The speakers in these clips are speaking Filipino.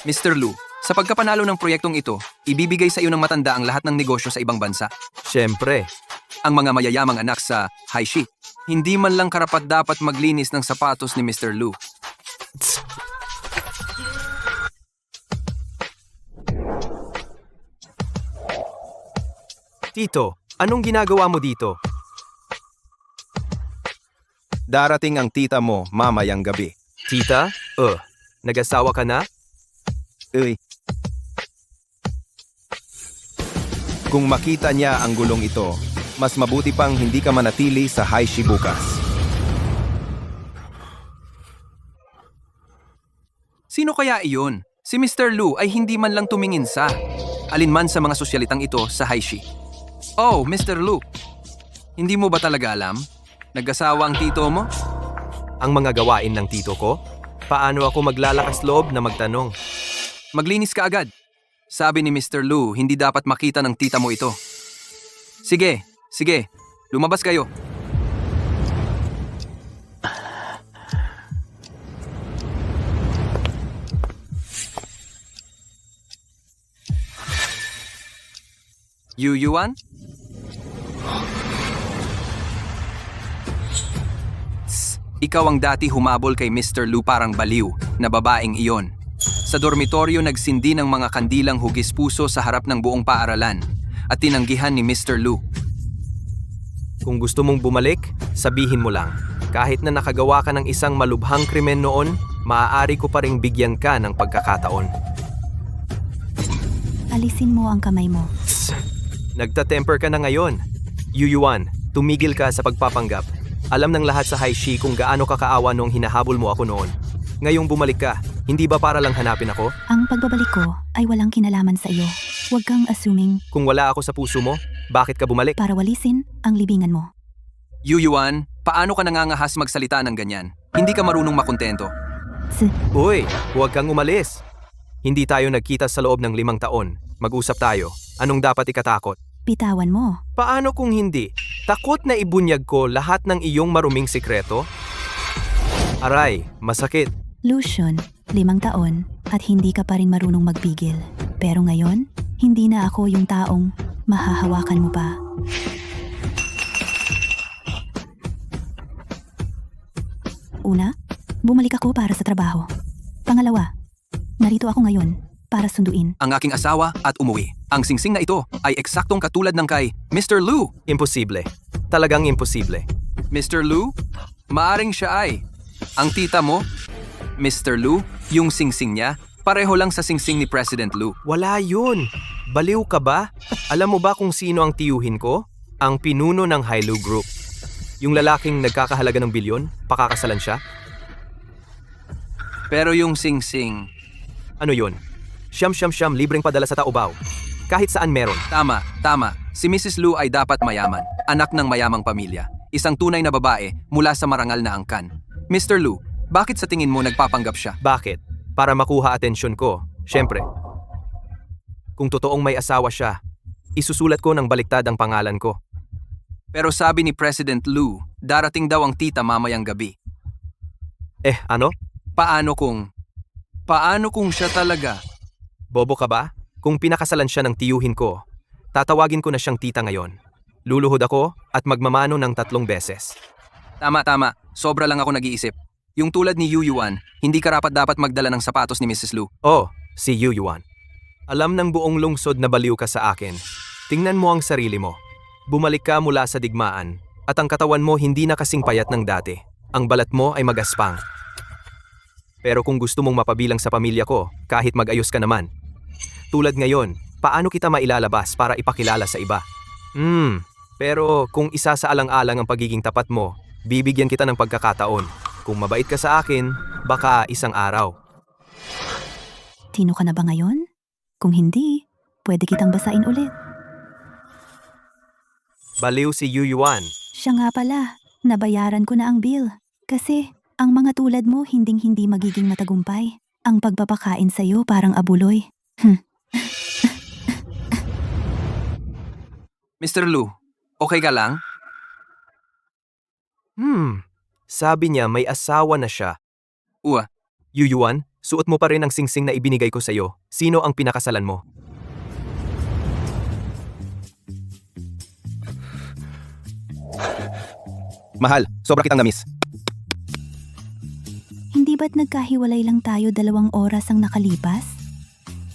Mr. Lu, sa pagkapanalo ng proyektong ito, ibibigay sa iyo ng matanda ang lahat ng negosyo sa ibang bansa. Siyempre, Ang mga mayayamang anak sa Haishi, hindi man lang karapat-dapat maglinis ng sapatos ni Mr. Lu. Tito, anong ginagawa mo dito? Darating ang tita mo mamayang gabi. Tita? Nag-asawa ka na? Uy. Kung makita niya ang gulong ito, mas mabuti pang hindi ka manatili sa Haishi bukas. Sino kaya iyon? Si Mr. Lu ay hindi man lang tumingin sa alinman sa mga sosyalitang ito sa Haishi. Oh, Mr. Lu, hindi mo ba talaga alam? Nag-asawa ang tito mo? Ang mga gawain ng tito ko? Paano ako maglalakas loob na magtanong? Maglinis ka agad. Sabi ni Mr. Lu, hindi dapat makita ng tita mo ito. Sige, lumabas kayo. Yuan? Ikaw ang dati humabol kay Mr. Lu parang baliw na babaeng iyon. Sa dormitoryo nagsindi ng mga kandilang hugis puso sa harap ng buong paaralan at tinanggihan ni Mr. Lu. Kung gusto mong bumalik, sabihin mo lang. Kahit na nakagawa ka ng isang malubhang krimen noon, maaari ko pa ring bigyan ka ng pagkakataon. Alisin mo ang kamay mo. Nagtatemper ka na ngayon. Yuan, tumigil ka sa pagpapanggap. Alam ng lahat sa Haishi kung gaano kakaawa noong hinahabol mo ako noon. Ngayong bumalik ka, hindi ba para lang hanapin ako? Ang pagbabalik ko ay walang kinalaman sa iyo. Huwag kang assuming Kung wala ako sa puso mo, bakit ka bumalik? para walisin ang libingan mo. Yuan, paano ka nangangahas magsalita ng ganyan? Hindi ka marunong makontento. Uy, huwag kang umalis. Hindi tayo nagkita sa loob ng 5 taon. Mag-usap tayo. Anong dapat ikatakot? Bitawan mo. Paano kung hindi? Takot na ibunyag ko lahat ng iyong maruming sikreto? Aray, masakit. Lucian, 5 taon at hindi ka pa rin marunong magbigil. Pero ngayon, hindi na ako yung taong mahahawakan mo pa. Una, bumalik ako para sa trabaho. Pangalawa, narito ako ngayon para sunduin. Ang aking asawa at umuwi. Ang singsing na ito ay eksaktong katulad ng kay Mr. Lu. Imposible. Talagang imposible. Mr. Lu, maaring siya ay ang tita mo. Mr. Lu, yung singsing niya, pareho lang sa singsing ni President Lu. Wala yun. Baliw ka ba? Alam mo ba kung sino ang tiyuhin ko? Ang pinuno ng Hailu Group. Yung lalaking nagkakahalaga ng bilyon, pakakasalan siya? Pero yung singsing, Ano yun? Siyam, libreng padala sa Taobao. Kahit saan meron. tama. Si Mrs. Lu ay dapat mayaman, anak ng mayamang pamilya. Isang tunay na babae mula sa marangal na angkan. Mr. Lu, bakit sa tingin mo nagpapanggap siya? Bakit? Para makuha atensyon ko. Siyempre. Kung totoong may asawa siya, isusulat ko ng baliktad ang pangalan ko. Pero sabi ni President Lu, darating daw ang tita mamayang gabi. Ano? Paano kung siya talaga? Bobo ka ba? Kung pinakasalan siya ng tiyuhin ko, tatawagin ko na siyang tita ngayon. Luluhod ako at magmamano ng 3 beses. Tama. Sobra lang ako nag-iisip. Yung tulad ni Yuan, hindi karapat-dapat magdala ng sapatos ni Mrs. Lu. Oh, si Yuan. Alam ng buong lungsod na baliw ka sa akin. Tingnan mo ang sarili mo. Bumalik ka mula sa digmaan at ang katawan mo hindi na kasing payat ng dati. Ang balat mo ay magaspang. Pero kung gusto mong mapabilang sa pamilya ko, kahit mag-ayos ka naman. Tulad ngayon, paano kita mailalabas para ipakilala sa iba? Pero kung isa sa alang-alang ang pagiging tapat mo, bibigyan kita ng pagkakataon. Kung mabait ka sa akin, baka isang araw. Tino ka na ba ngayon? Kung hindi, pwede kitang basain ulit. Baliw si Yuan. Siya nga pala, nabayaran ko na ang bill. Kasi, ang mga tulad mo hinding-hindi magiging matagumpay. Ang pagpapakain sa'yo parang abuloy. Mr. Lu, okay ka lang? Sabi niya may asawa na siya. Uwa, Yuan, Suot mo pa rin ang singsing na ibinigay ko sa'yo. Sino ang pinakasalan mo? Mahal, sobra kitang namiss. Hindi ba't nagkahiwalay lang tayo 2 oras ang nakalipas?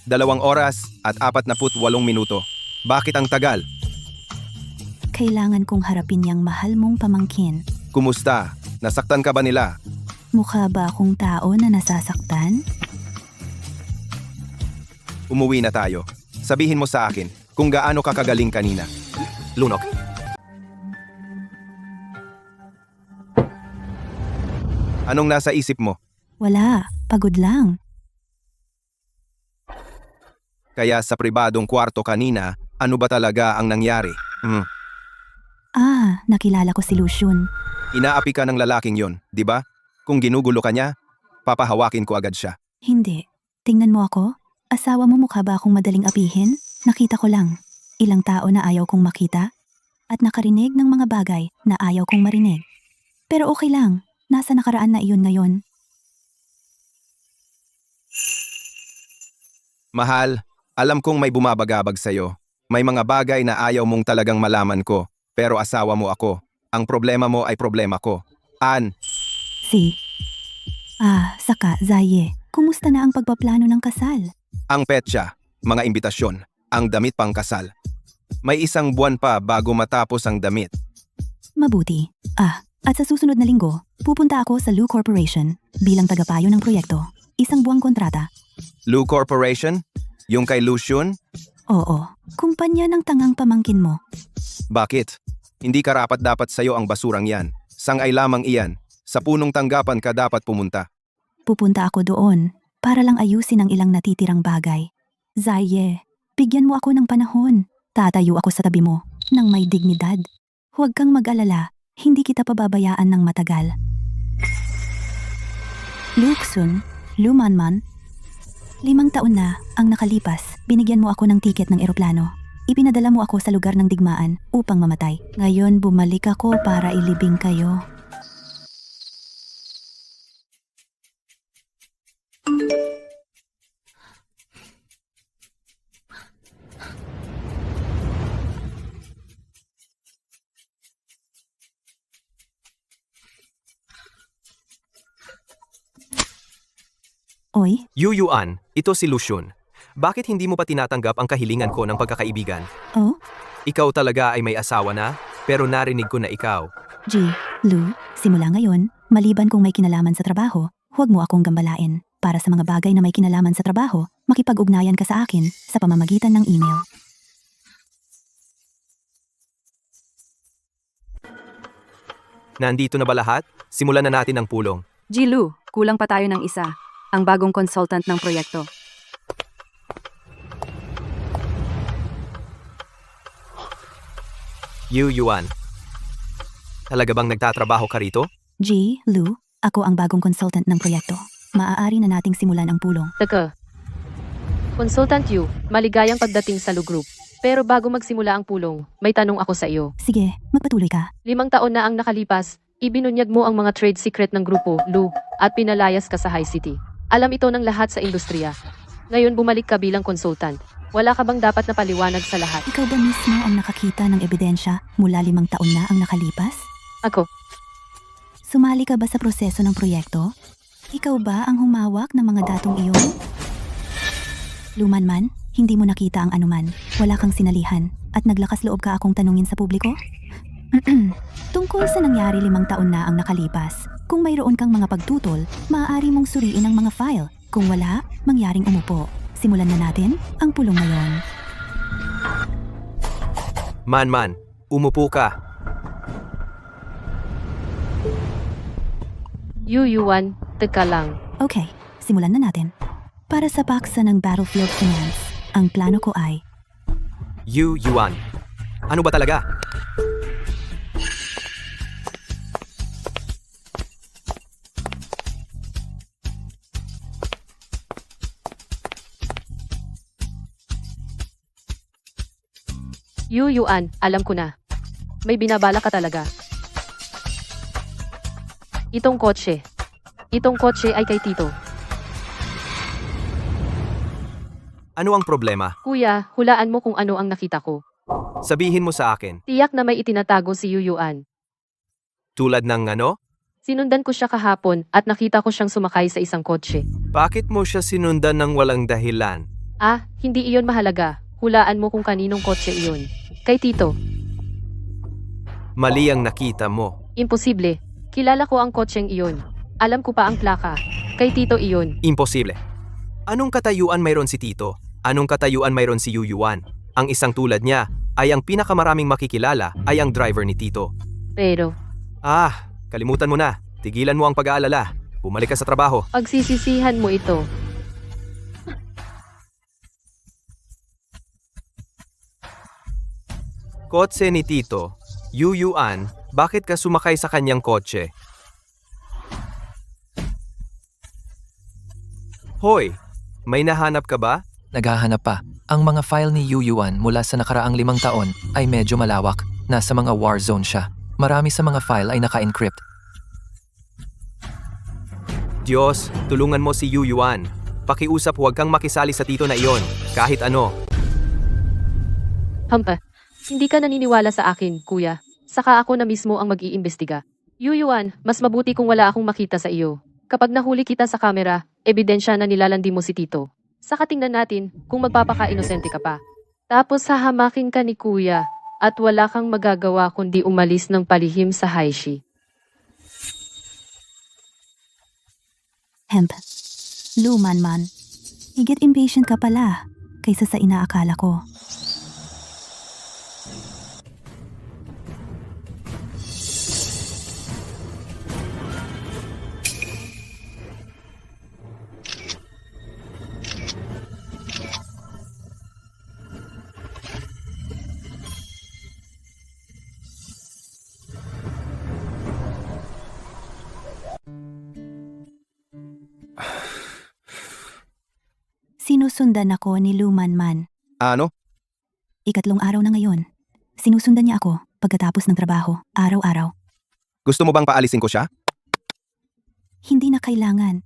2 oras at 48 minuto. Bakit ang tagal? Kailangan kong harapin yang mahal mong pamangkin. Kumusta? Nasaktan ka ba nila? Mukha ba akong tao na nasasaktan? Umuwi na tayo. Sabihin mo sa akin kung gaano ka kagaling kanina. Lunok. Anong nasa isip mo? Wala, pagod lang. Kaya sa pribadong kwarto kanina, ano ba talaga ang nangyari? Nakilala ko si Lucian. Inaapi ka ng lalaking yon, di ba? Kung ginugulo ka niya, papahawakin ko agad siya. Hindi. Tingnan mo ako. Asawa mo, mukha ba akong madaling apihin? Nakita ko lang. Ilang tao na ayaw kong makita at nakarinig ng mga bagay na ayaw kong marinig. Pero okay lang. Nasa nakaraan na iyon ngayon. Mahal, alam kong may bumabagabag sa'yo. May mga bagay na ayaw mong talagang malaman ko, pero asawa mo ako. Ang problema mo ay problema ko. Ann, Saka, Zaye. Kumusta na ang pagpaplano ng kasal? ang petsa, mga imbitasyon, ang damit pang kasal. May 1 buwan pa bago matapos ang damit. Mabuti. At sa susunod na linggo, pupunta ako sa Lu Corporation bilang tagapayo ng proyekto. 1 buwang kontrata. Lu Corporation? Yung kay Lucian? Oo, kumpanya ng tangang pamangkin mo. Bakit? Hindi karapat-dapat sa'yo ang basurang yan. Sangay lamang iyan. Sa punong tanggapan ka dapat pumunta. Pupunta ako doon para lang ayusin ang ilang natitirang bagay. Zaye, bigyan mo ako ng panahon. Tatayo ako sa tabi mo ng may dignidad. Huwag kang mag-alala, hindi kita pababayaan ng matagal. Luxun, Lumanman. 5 taon na ang nakalipas, binigyan mo ako ng tiket ng eroplano. Ipinadala mo ako sa lugar ng digmaan upang mamatay. Ngayon bumalik ako para ilibing kayo. Oy, Yuyuan, ito si Lucian. Bakit hindi mo pa tinatanggap ang kahilingan ko ng pagkakaibigan? oh, Ikaw talaga ay may asawa na, pero narinig ko na ikaw. G, Lu, simula ngayon, maliban kung may kinalaman sa trabaho, huwag mo akong gambalain. Para sa mga bagay na may kinalaman sa trabaho, makipag-ugnayan ka sa akin sa pamamagitan ng email. Nandito na ba lahat? Simulan na natin ang pulong. Jilu, kulang pa tayo ng isa. Ang bagong consultant ng proyekto. Yuyuan. Talaga bang nagtatrabaho ka rito? G, Lu, ako ang bagong consultant ng proyekto. Maaari na nating simulan ang pulong. Teka. Consultant Yu, maligayang pagdating sa Lu Group. Pero bago magsimula ang pulong, may tanong ako sa iyo. Sige, magpatuloy ka. 5 taon na ang nakalipas, ibinunyag mo ang mga trade secret ng grupo, Lu, at pinalayas ka sa High City. Alam ito ng lahat sa industriya. Ngayon bumalik ka bilang consultant. Wala ka bang dapat na paliwanag sa lahat? Ikaw ba mismo ang nakakita ng ebidensya mula 5 taon na ang nakalipas? Ako. Sumali ka ba sa proseso ng proyekto? Ikaw ba ang humawak ng mga datong iyon? Lumanman, hindi mo nakita ang anuman. Wala kang sinalihan at naglakas loob ka akong tanungin sa publiko? Tungkol sa nangyari 5 taon na ang nakalipas, kung mayroon kang mga pagtutol, maaari mong suriin ang mga file. Kung wala, mangyaring umupo. Simulan na natin ang pulong ngayon. Man, umupo ka. Yu Yuan, teka lang. Okay, simulan na natin. Para sa paksa ng Battlefield Finance, ang plano ko ay Yuyuan. Ano ba talaga? Yu Yuan, alam ko na. May binabala ka talaga. Itong kotse ay kay Tito. Ano ang problema? Kuya, hulaan mo kung ano ang nakita ko. Sabihin mo sa akin. Tiyak na may itinatago si Yuyuan. Tulad ng ano? Sinundan ko siya kahapon at nakita ko siyang sumakay sa isang kotse. Bakit mo siya sinundan ng walang dahilan? Ah, hindi iyon mahalaga. Hulaan mo kung kaninong kotse iyon. Kay Tito. Mali ang nakita mo. Imposible. Kilala ko ang kotseng iyon. Alam ko pa ang plaka. Kay Tito iyon. Imposible. Anong katayuan mayroon si Tito? Anong katayuan mayroon si Yuyuan? Ang isang tulad niya ay ang pinakamaraming makikilala ay ang driver ni Tito. Pero, Kalimutan mo na. Tigilan mo ang pag-aalala. Bumalik ka sa trabaho. pagsisisihan mo ito. Kotse ni Tito. Yuyuan, bakit ka sumakay sa kanyang kotse? Hoy, may nahanap ka ba? Naghahanap pa. Ang mga file ni Yuyuan mula sa nakaraang 5 taon ay medyo malawak. Nasa mga war zone siya. Marami sa mga file ay naka-encrypt. Diyos, tulungan mo si Yuyuan. Pakiusap huwag kang makisali sa Tito na iyon. Kahit ano. Hampa, hindi ka naniniwala sa akin, kuya. Saka ako na mismo ang mag-iimbestiga. Yuyuan, mas mabuti kung wala akong makita sa iyo. Kapag nahuli kita sa kamera, ebidensya na nilalandi mo si Tito. Saka tingnan natin kung magpapaka-inosente ka pa. Tapos hahamakin ka ni kuya at wala kang magagawa kundi umalis ng palihim sa Haishi. Hemp. Lumanman. Higit impatient ka pala kaysa sa inaakala ko. Sinusundan ako ni Lumanman. Ano? Ikatlong araw na ngayon. Sinusundan niya ako pagkatapos ng trabaho, araw-araw. Gusto mo bang paalisin ko siya? Hindi na kailangan.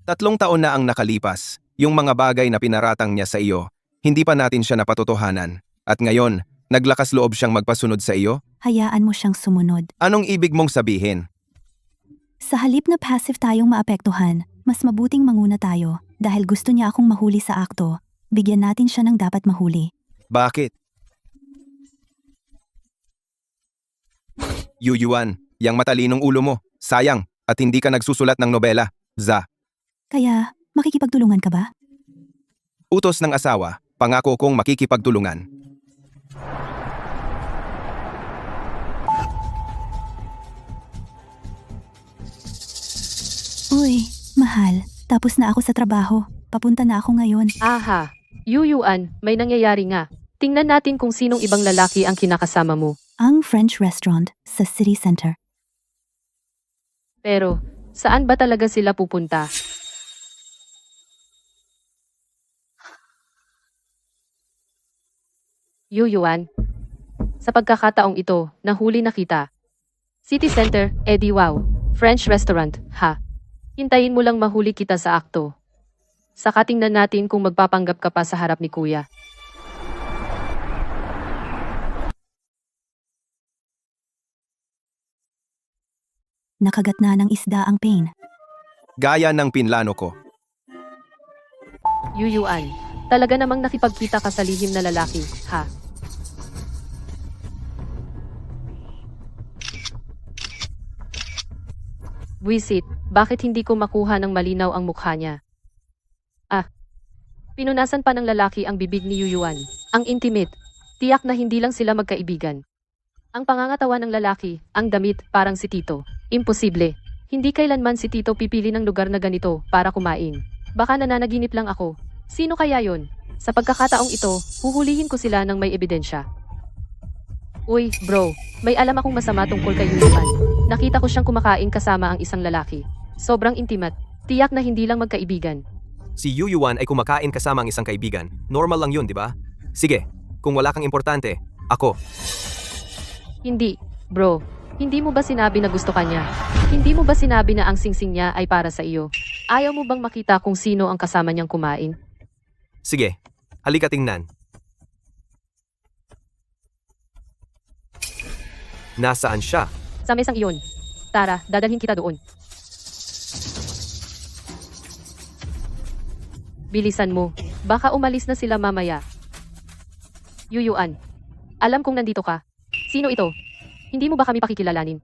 3 taon na ang nakalipas. Yung mga bagay na pinaratang niya sa iyo, hindi pa natin siya napatotohanan. At ngayon, naglakas loob siyang magpasunod sa iyo? Hayaan mo siyang sumunod. Anong ibig mong sabihin? Sa halip na passive tayong maapektuhan, mas mabuting manguna tayo dahil gusto niya akong mahuli sa akto. Bigyan natin siya ng dapat mahuli. Bakit? Yuyuan, yang matalinong ulo mo. Sayang, at hindi ka nagsusulat ng nobela. Za. Kaya, makikipagtulungan ka ba? Utos ng asawa, pangako kong makikipagtulungan. Uy, mahal. Tapos na ako sa trabaho. Papunta na ako ngayon. Aha, Yuyuan, may nangyayari nga. Tingnan natin kung sinong ibang lalaki ang kinakasama mo. Ang French restaurant sa City Center. Pero, saan ba talaga sila pupunta? Yuyuan, sa pagkakataong ito, nahuli na kita. City Center, Eddie Wow, French restaurant, ha? Hintayin mo lang mahuli kita sa akto. Saka tingnan natin kung magpapanggap ka pa sa harap ni kuya. Nakagat na ng isda ang pain. Gaya ng pinlano ko. Yuyuan, talaga namang nakipagkita ka sa lihim na lalaki, ha? Buisit, bakit hindi ko makuha ng malinaw ang mukha niya? Pinunasan pa ng lalaki ang bibig ni Yuyuan. Ang intimate. Tiyak na hindi lang sila magkaibigan. Ang pangangatawan ng lalaki, ang damit, parang si Tito. Imposible. Hindi kailanman si Tito pipili ng lugar na ganito para kumain. Baka nananaginip lang ako. Sino kaya yon? Sa pagkakataong ito, huhulihin ko sila ng may ebidensya. Uy, bro, may alam akong masama tungkol kay Yuyuan. Nakita ko siyang kumakain kasama ang isang lalaki. Sobrang intimate. Tiyak na hindi lang magkaibigan. Si Yuyuan ay kumakain kasama ang isang kaibigan. Normal lang yun, di ba? Sige, kung wala kang importante, ako. Hindi, bro. Hindi mo ba sinabi na gusto ka niya? Hindi mo ba sinabi na ang singsing niya ay para sa iyo? Ayaw mo bang makita kung sino ang kasama niyang kumain? Sige, Halika tingnan. Nasaan siya? Sa mesang iyon. Tara, dadalhin kita doon. Bilisan mo. Baka umalis na sila mamaya. Yuyuan. Alam kong nandito ka. Sino ito? Hindi mo ba kami pakikilalanin?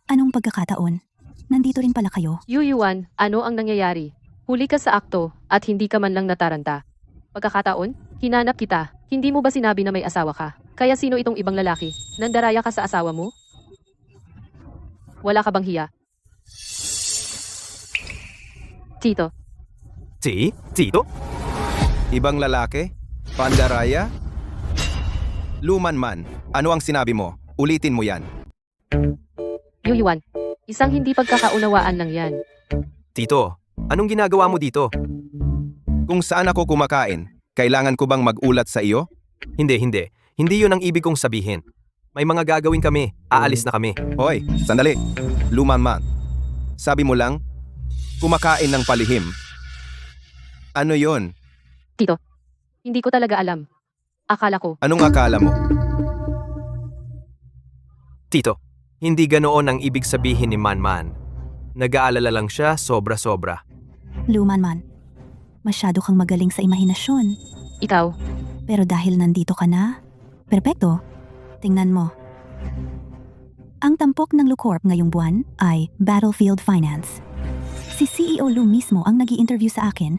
Anong pagkakataon? Nandito rin pala kayo. Yuyuan, ano ang nangyayari? Huli ka sa akto at hindi ka man lang nataranta. Pagkakataon, hinanap kita. Hindi mo ba sinabi na may asawa ka? Kaya sino itong ibang lalaki? Nandaraya ka sa asawa mo? Wala ka bang hiya? Tito, Tito? Ibang lalaki? Pandaraya? Lumanman, ano ang sinabi mo? Ulitin mo yan. Yuyuan, isang hindi pagkakaunawaan lang yan. Tito, anong ginagawa mo dito? Kung saan ako kumakain, kailangan ko bang magulat sa iyo? Hindi. Hindi yun ang ibig kong sabihin. May mga gagawin kami. Aalis na kami. Hoy, sandali. Lumanman. Sabi mo lang, kumakain ng palihim. Ano yon? Tito, hindi ko talaga alam. Akala ko, Anong akala mo? Tito, hindi ganoon ang ibig sabihin ni Manman. Nag-aalala lang siya sobra-sobra. Lumanman. Masyado kang magaling sa imahinasyon. ikaw, Pero dahil nandito ka na, perpekto. Tingnan mo. Ang tampok ng Lucorp ngayong buwan ay Battlefield Finance. Si CEO Lu mismo ang nag-i-interview sa akin.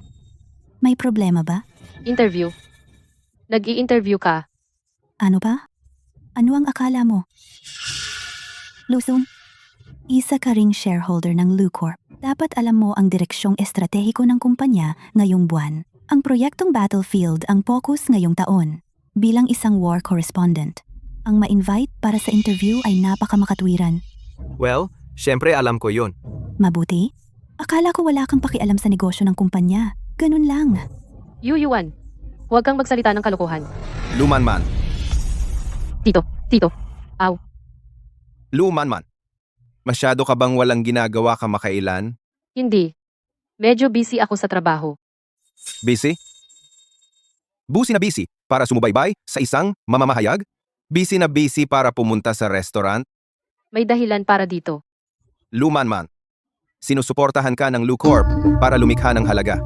May problema ba? interview. Nag-i-interview ka. Ano ba? Ano ang akala mo? Lusong, isa ka ring shareholder ng Lucorp. Dapat alam mo ang direksyong estratehiko ng kumpanya ngayong buwan. Ang proyektong Battlefield ang focus ngayong taon. Bilang isang war correspondent, ang ma-invite para sa interview ay napakamakatwiran. Well, syempre alam ko yun. Mabuti? Akala ko wala kang pakialam sa negosyo ng kumpanya. Ganun lang. Yuyuan, huwag kang magsalita ng kalokohan. Lumanman. Tito, aw, Lumanman. Masyado ka bang walang ginagawa kamakailan? hindi. Medyo busy ako sa trabaho. Busy? Busy na busy para sumubaybay sa isang mamamahayag? Busy na busy para pumunta sa restaurant? May dahilan para dito. Lumanman. Sinusuportahan ka ng Lucorp para lumikha ng halaga.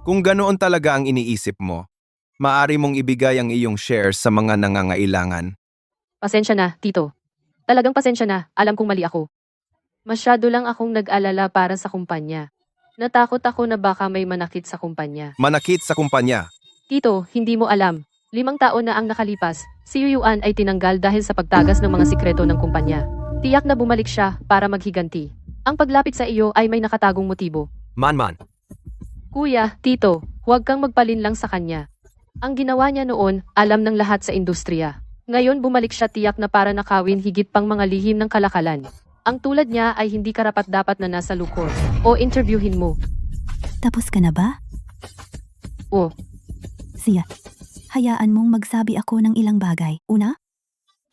Kung ganoon talaga ang iniisip mo, maaari mong ibigay ang iyong shares sa mga nangangailangan. Pasensya na, Tito. Talagang pasensya na, alam kong mali ako. Masyado lang akong nag-alala para sa kumpanya. Natakot ako na baka may manakit sa kumpanya. Manakit sa kumpanya. Tito, hindi mo alam. 5 taon na ang nakalipas, si Yuyuan ay tinanggal dahil sa pagtagas ng mga sikreto ng kumpanya. Tiyak na bumalik siya para maghiganti. Ang paglapit sa iyo ay may nakatagong motibo. Manman, Kuya, Tito, huwag kang magpalinlang sa kanya. Ang ginawa niya noon, alam ng lahat sa industriya. Ngayon bumalik siya tiyak na para nakawin higit pang mga lihim ng kalakalan. Ang tulad niya ay hindi karapat-dapat na nasa Lucorp. O interviewin mo. Tapos ka na ba? O, Siya, hayaan mong magsabi ako ng ilang bagay. Una,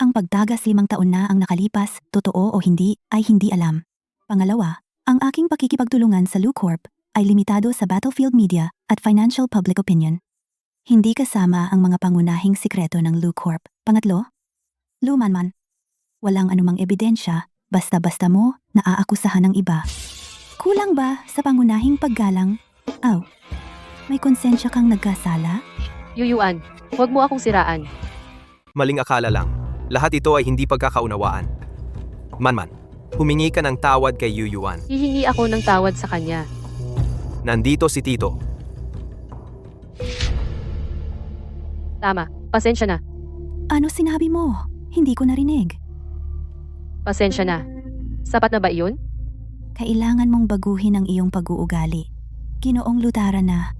ang pagtagas 5 taon na ang nakalipas, totoo o hindi, ay hindi alam. Pangalawa, ang aking pakikipagtulungan sa Lucorp ay limitado sa battlefield media at financial public opinion. Hindi kasama ang mga pangunahing sikreto ng Lucorp. Pangatlo, Lumanman. Walang anumang ebidensya, basta-basta mo naaakusahan ng iba. Kulang ba sa pangunahing paggalang? Aw, may konsensya kang nagkasala? Yuyuan, huwag mo akong siraan. maling akala lang. Lahat ito ay hindi pagkakaunawaan. Manman, humingi ka ng tawad kay Yuyuan. Hihingi ako ng tawad sa kanya. Nandito si Tito. Tama, pasensya na. Ano sinabi mo? Hindi ko narinig. Pasensya na. Sapat na ba iyon? Kailangan mong baguhin ang iyong pag-uugali. Ginoong Lutara na.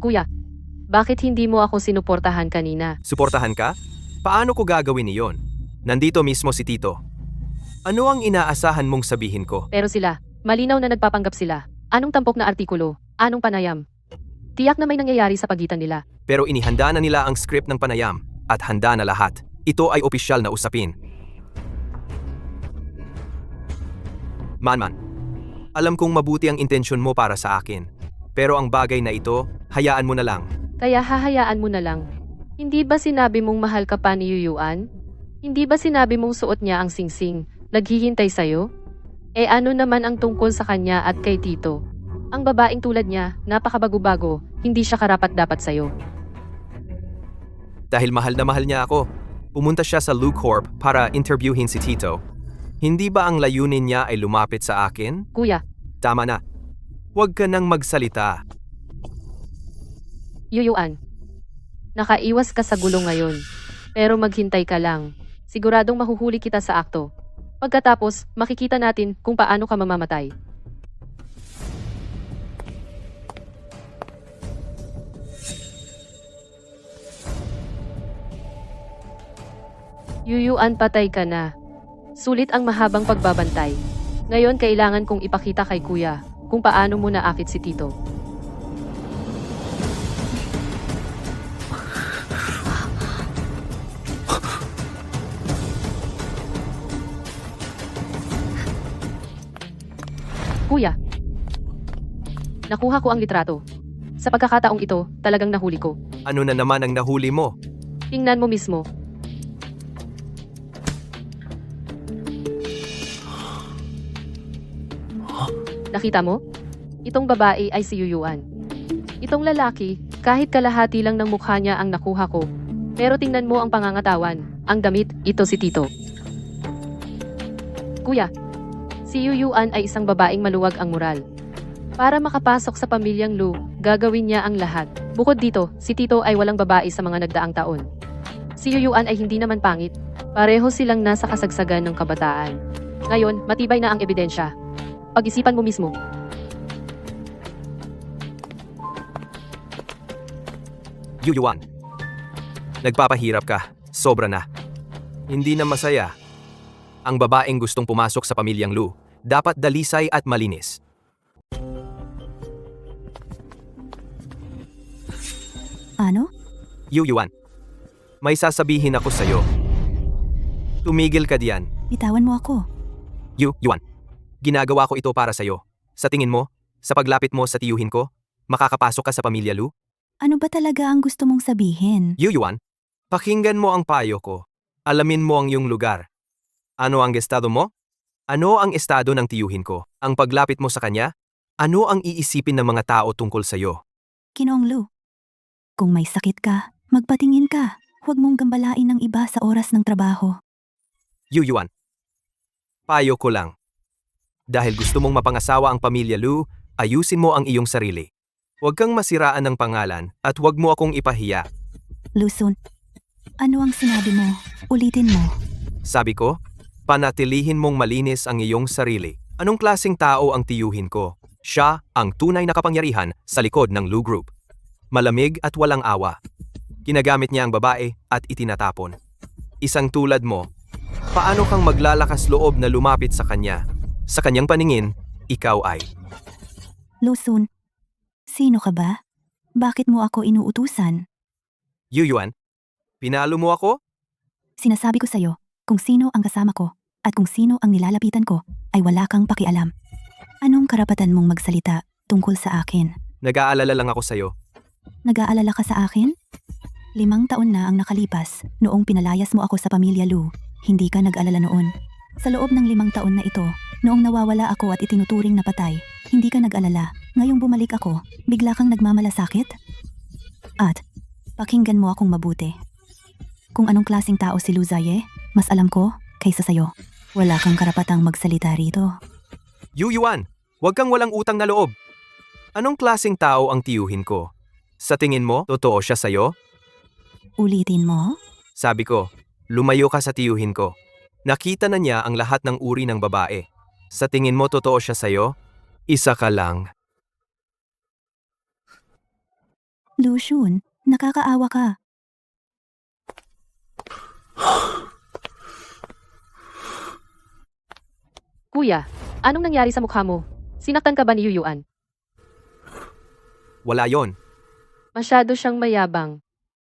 Kuya, bakit hindi mo ako sinuportahan kanina? Suportahan ka? Paano ko gagawin iyon? Nandito mismo si Tito. Ano ang inaasahan mong sabihin ko? Pero sila, malinaw na nagpapanggap sila. Anong tampok na artikulo? Anong panayam? Tiyak na may nangyayari sa pagitan nila. Pero inihanda na nila ang script ng panayam at handa na lahat. Ito ay opisyal na usapin. Manman, alam kong mabuti ang intensyon mo para sa akin. Pero ang bagay na ito, hayaan mo na lang. Kaya hahayaan mo na lang. Hindi ba sinabi mong mahal ka pa ni Yuyuan? Hindi ba sinabi mong suot niya ang singsing, naghihintay sa'yo? Eh ano naman ang tungkol sa kanya at kay Tito? Ang babaeng tulad niya, napakabago-bago, hindi siya karapat-dapat sa'yo. Dahil mahal na mahal niya ako, pumunta siya sa Lou Corp para interviewin si Tito. Hindi ba ang layunin niya ay lumapit sa akin? Kuya, Tama na. Huwag ka nang magsalita. Yuyuan. Nakaiwas ka sa gulo ngayon. Pero maghintay ka lang. Siguradong mahuhuli kita sa akto. Pagkatapos, makikita natin kung paano ka mamamatay. Yuyuan, patay ka na. Sulit ang mahabang pagbabantay. Ngayon kailangan kong ipakita kay kuya kung paano mo naakit si Tito. Kuya, nakuha ko ang litrato. Sa pagkakataong ito, talagang nahuli ko. Ano na naman ang nahuli mo? Tingnan mo mismo. Nakita mo? Itong babae ay si Yuyuan. Itong lalaki, kahit kalahati lang ng mukha niya ang nakuha ko. Pero tingnan mo ang pangangatawan, ang damit, ito si Tito. Kuya, si Yuyuan ay isang babaeng maluwag ang moral. Para makapasok sa pamilyang Lu, gagawin niya ang lahat. Bukod dito, si Tito ay walang babae sa mga nagdaang taon. Si Yuyuan ay hindi naman pangit. Pareho silang nasa kasagsagan ng kabataan. Ngayon, matibay na ang ebidensya. Pag-isipan mo mismo. Yuyuan. Nagpapahirap ka. Sobra na. Hindi na masaya. Ang babaeng gustong pumasok sa pamilyang Lu, dapat dalisay at malinis. Ano? Yuyuan. May sasabihin ako sa'yo. Tumigil ka diyan. Bitawan mo ako. Yuan. Ginagawa ko ito para sa'yo. Sa tingin mo, sa paglapit mo sa tiyuhin ko, makakapasok ka sa pamilya Lu? Ano ba talaga ang gusto mong sabihin? Yuyuan, pakinggan mo ang payo ko. Alamin mo ang iyong lugar. Ano ang estado mo? Ano ang estado ng tiyuhin ko? Ang paglapit mo sa kanya? Ano ang iisipin ng mga tao tungkol sa'yo? Ginoong Lu, kung may sakit ka, magpatingin ka. Huwag mong gambalain ng iba sa oras ng trabaho. Yuyuan, payo ko lang. Dahil gusto mong mapangasawa ang pamilya Lu, ayusin mo ang iyong sarili. Huwag kang masiraan ng pangalan at huwag mo akong ipahiya. Lusun, ano ang sinabi mo? Ulitin mo. Sabi ko, panatilihin mong malinis ang iyong sarili. Anong klaseng tao ang tiyuhin ko? Siya ang tunay na kapangyarihan sa likod ng Lu Group. Malamig at walang awa. Ginagamit niya ang babae at itinatapon. Isang tulad mo, paano kang maglalakas loob na lumapit sa kanya? Sa kanyang paningin, ikaw ay. Lusun, sino ka ba? Bakit mo ako inuutusan? Yuyuan, pinalo mo ako? Sinasabi ko sa'yo, kung sino ang kasama ko at kung sino ang nilalapitan ko ay wala kang pakialam. Anong karapatan mong magsalita tungkol sa akin? Nag-aalala lang ako sa'yo. Nag-aalala ka sa akin? 5 taon na ang nakalipas noong pinalayas mo ako sa pamilya Lu. Hindi ka nag-alala noon. Sa loob ng 5 taon na ito, noong nawawala ako at itinuturing na patay, hindi ka nag-alala. Ngayong bumalik ako, bigla kang nagmamalasakit? At, pakinggan mo akong mabuti. Kung anong klaseng tao si Lu Zaye, mas alam ko kaysa sayo. Wala kang karapatang magsalita rito. Yuyuan, huwag kang walang utang na loob. Anong klaseng tao ang tiyuhin ko? Sa tingin mo, totoo siya sa'yo? Ulitin mo? Sabi ko, lumayo ka sa tiyuhin ko. Nakita na niya ang lahat ng uri ng babae. Sa tingin mo totoo siya sa'yo? Isa ka lang. Lucian, nakakaawa ka. Kuya, anong nangyari sa mukha mo? Sinaktan ka ba ni Yuyuan? Wala yon. Masyado siyang mayabang.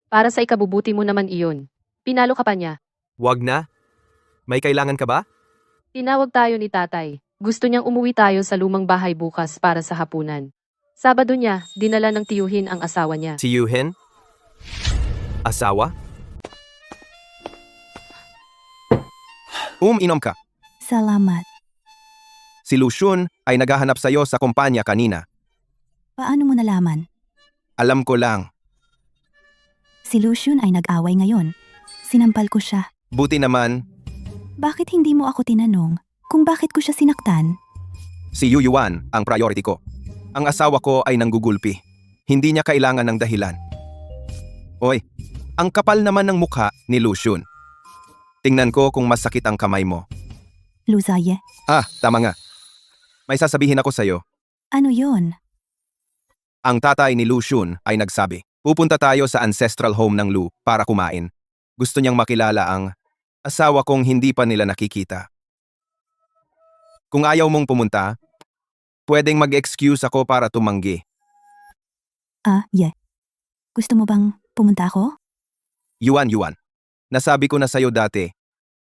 Para sa ikabubuti mo naman iyon. Pinalo ka pa niya. Wag na. May kailangan ka ba? Tinawag tayo ni tatay. Gusto niyang umuwi tayo sa lumang bahay bukas para sa hapunan. Sabado niya, dinala ng tiyuhin ang asawa niya. Si Yuhin? Asawa? Inom ka. Salamat. Si Lucian ay naghahanap sa'yo sa kumpanya kanina. Paano mo nalaman? Alam ko lang. Si Lucian ay nag-away ngayon. Sinampal ko siya. Buti naman, Bakit hindi mo ako tinanong kung bakit ko siya sinaktan? si Yu Yuan ang priority ko. Ang asawa ko ay nanggugulpi. Hindi niya kailangan ng dahilan. Oy, ang kapal naman ng mukha ni Lucian. Tingnan ko kung masakit ang kamay mo. Luzaye, Tama nga. May sasabihin ako sa'yo. ano yon? Ang tatay ni Lucian ay nagsabi, pupunta tayo sa ancestral home ng Lu para kumain. Gusto niyang makilala ang asawa kong hindi pa nila nakikita. Kung ayaw mong pumunta, pwedeng mag-excuse ako para tumanggi. Gusto mo bang pumunta ako? Yuan. Nasabi ko na sa'yo dati,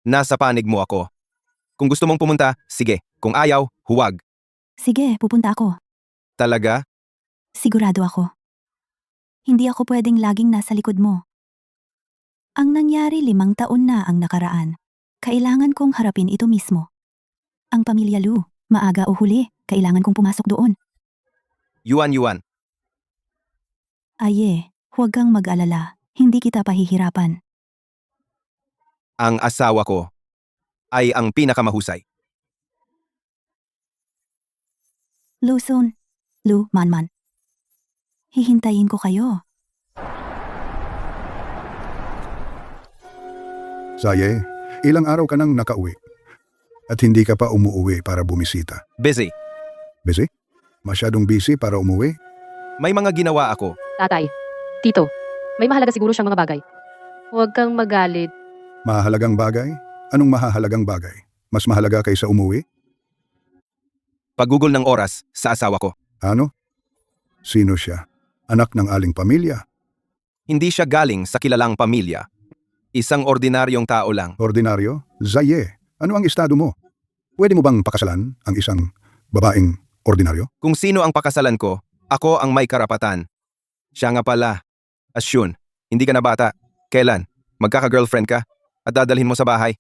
nasa panig mo ako. Kung gusto mong pumunta, sige. Kung ayaw, huwag. Sige, pupunta ako. Talaga? Sigurado ako. Hindi ako pwedeng laging nasa likod mo. Ang nangyari 5 taon na ang nakaraan. Kailangan kong harapin ito mismo. Ang pamilya Lu, maaga o huli, kailangan kong pumasok doon. Yuan. Aye, huwag kang mag-alala. Hindi kita pahihirapan. Ang asawa ko ay ang pinakamahusay. Luson, Lu, Manman. Hihintayin ko kayo. Zaye, ilang araw ka nang nakauwi at hindi ka pa umuwi para bumisita. Busy. Busy? Masyadong busy para umuwi? May mga ginawa ako. Tatay, tito, may mahalaga siguro siyang mga bagay. Huwag kang magalit. Mahalagang bagay? Anong mahahalagang bagay? Mas mahalaga kaysa umuwi? Paggugol ng oras sa asawa ko. Ano? Sino siya? Anak ng aling pamilya? Hindi siya galing sa kilalang pamilya. Isang ordinaryong tao lang. Ordinaryo? Zaye, ano ang estado mo? Pwede mo bang pakasalan ang isang babaeng ordinaryo? Kung sino ang pakasalan ko, ako ang may karapatan. Siya nga pala. Asyun, hindi ka na bata. Kailan? Magkaka-girlfriend ka? At dadalhin mo sa bahay?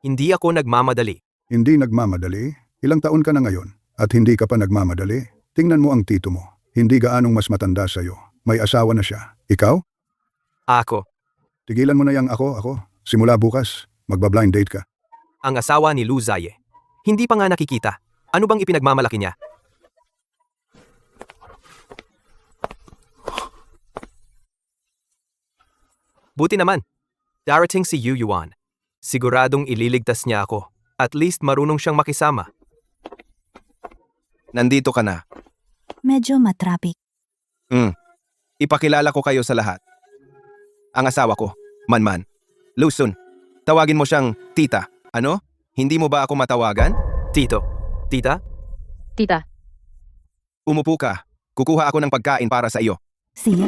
Hindi ako nagmamadali. Hindi nagmamadali? Ilang taon ka na ngayon at hindi ka pa nagmamadali? Tingnan mo ang tito mo. Hindi gaanong mas matanda sa'yo. May asawa na siya. Ikaw? Tigilan mo na yang ako. Simula bukas, magba-blind date ka. Ang asawa ni Lu Zaye. Hindi pa nga nakikita. Ano bang ipinagmamalaki niya? Buti naman. Darating si Yu Yuan. Siguradong ililigtas niya ako. At least marunong siyang makisama. Nandito ka na. Medyo matrapik. Ipakilala ko kayo sa lahat. Ang asawa ko, Manman. Lusun, tawagin mo siyang tita. Ano? Hindi mo ba ako matawagan? Tito. Tita? Tita, Umupo ka. Kukuha ako ng pagkain para sa iyo. Sige,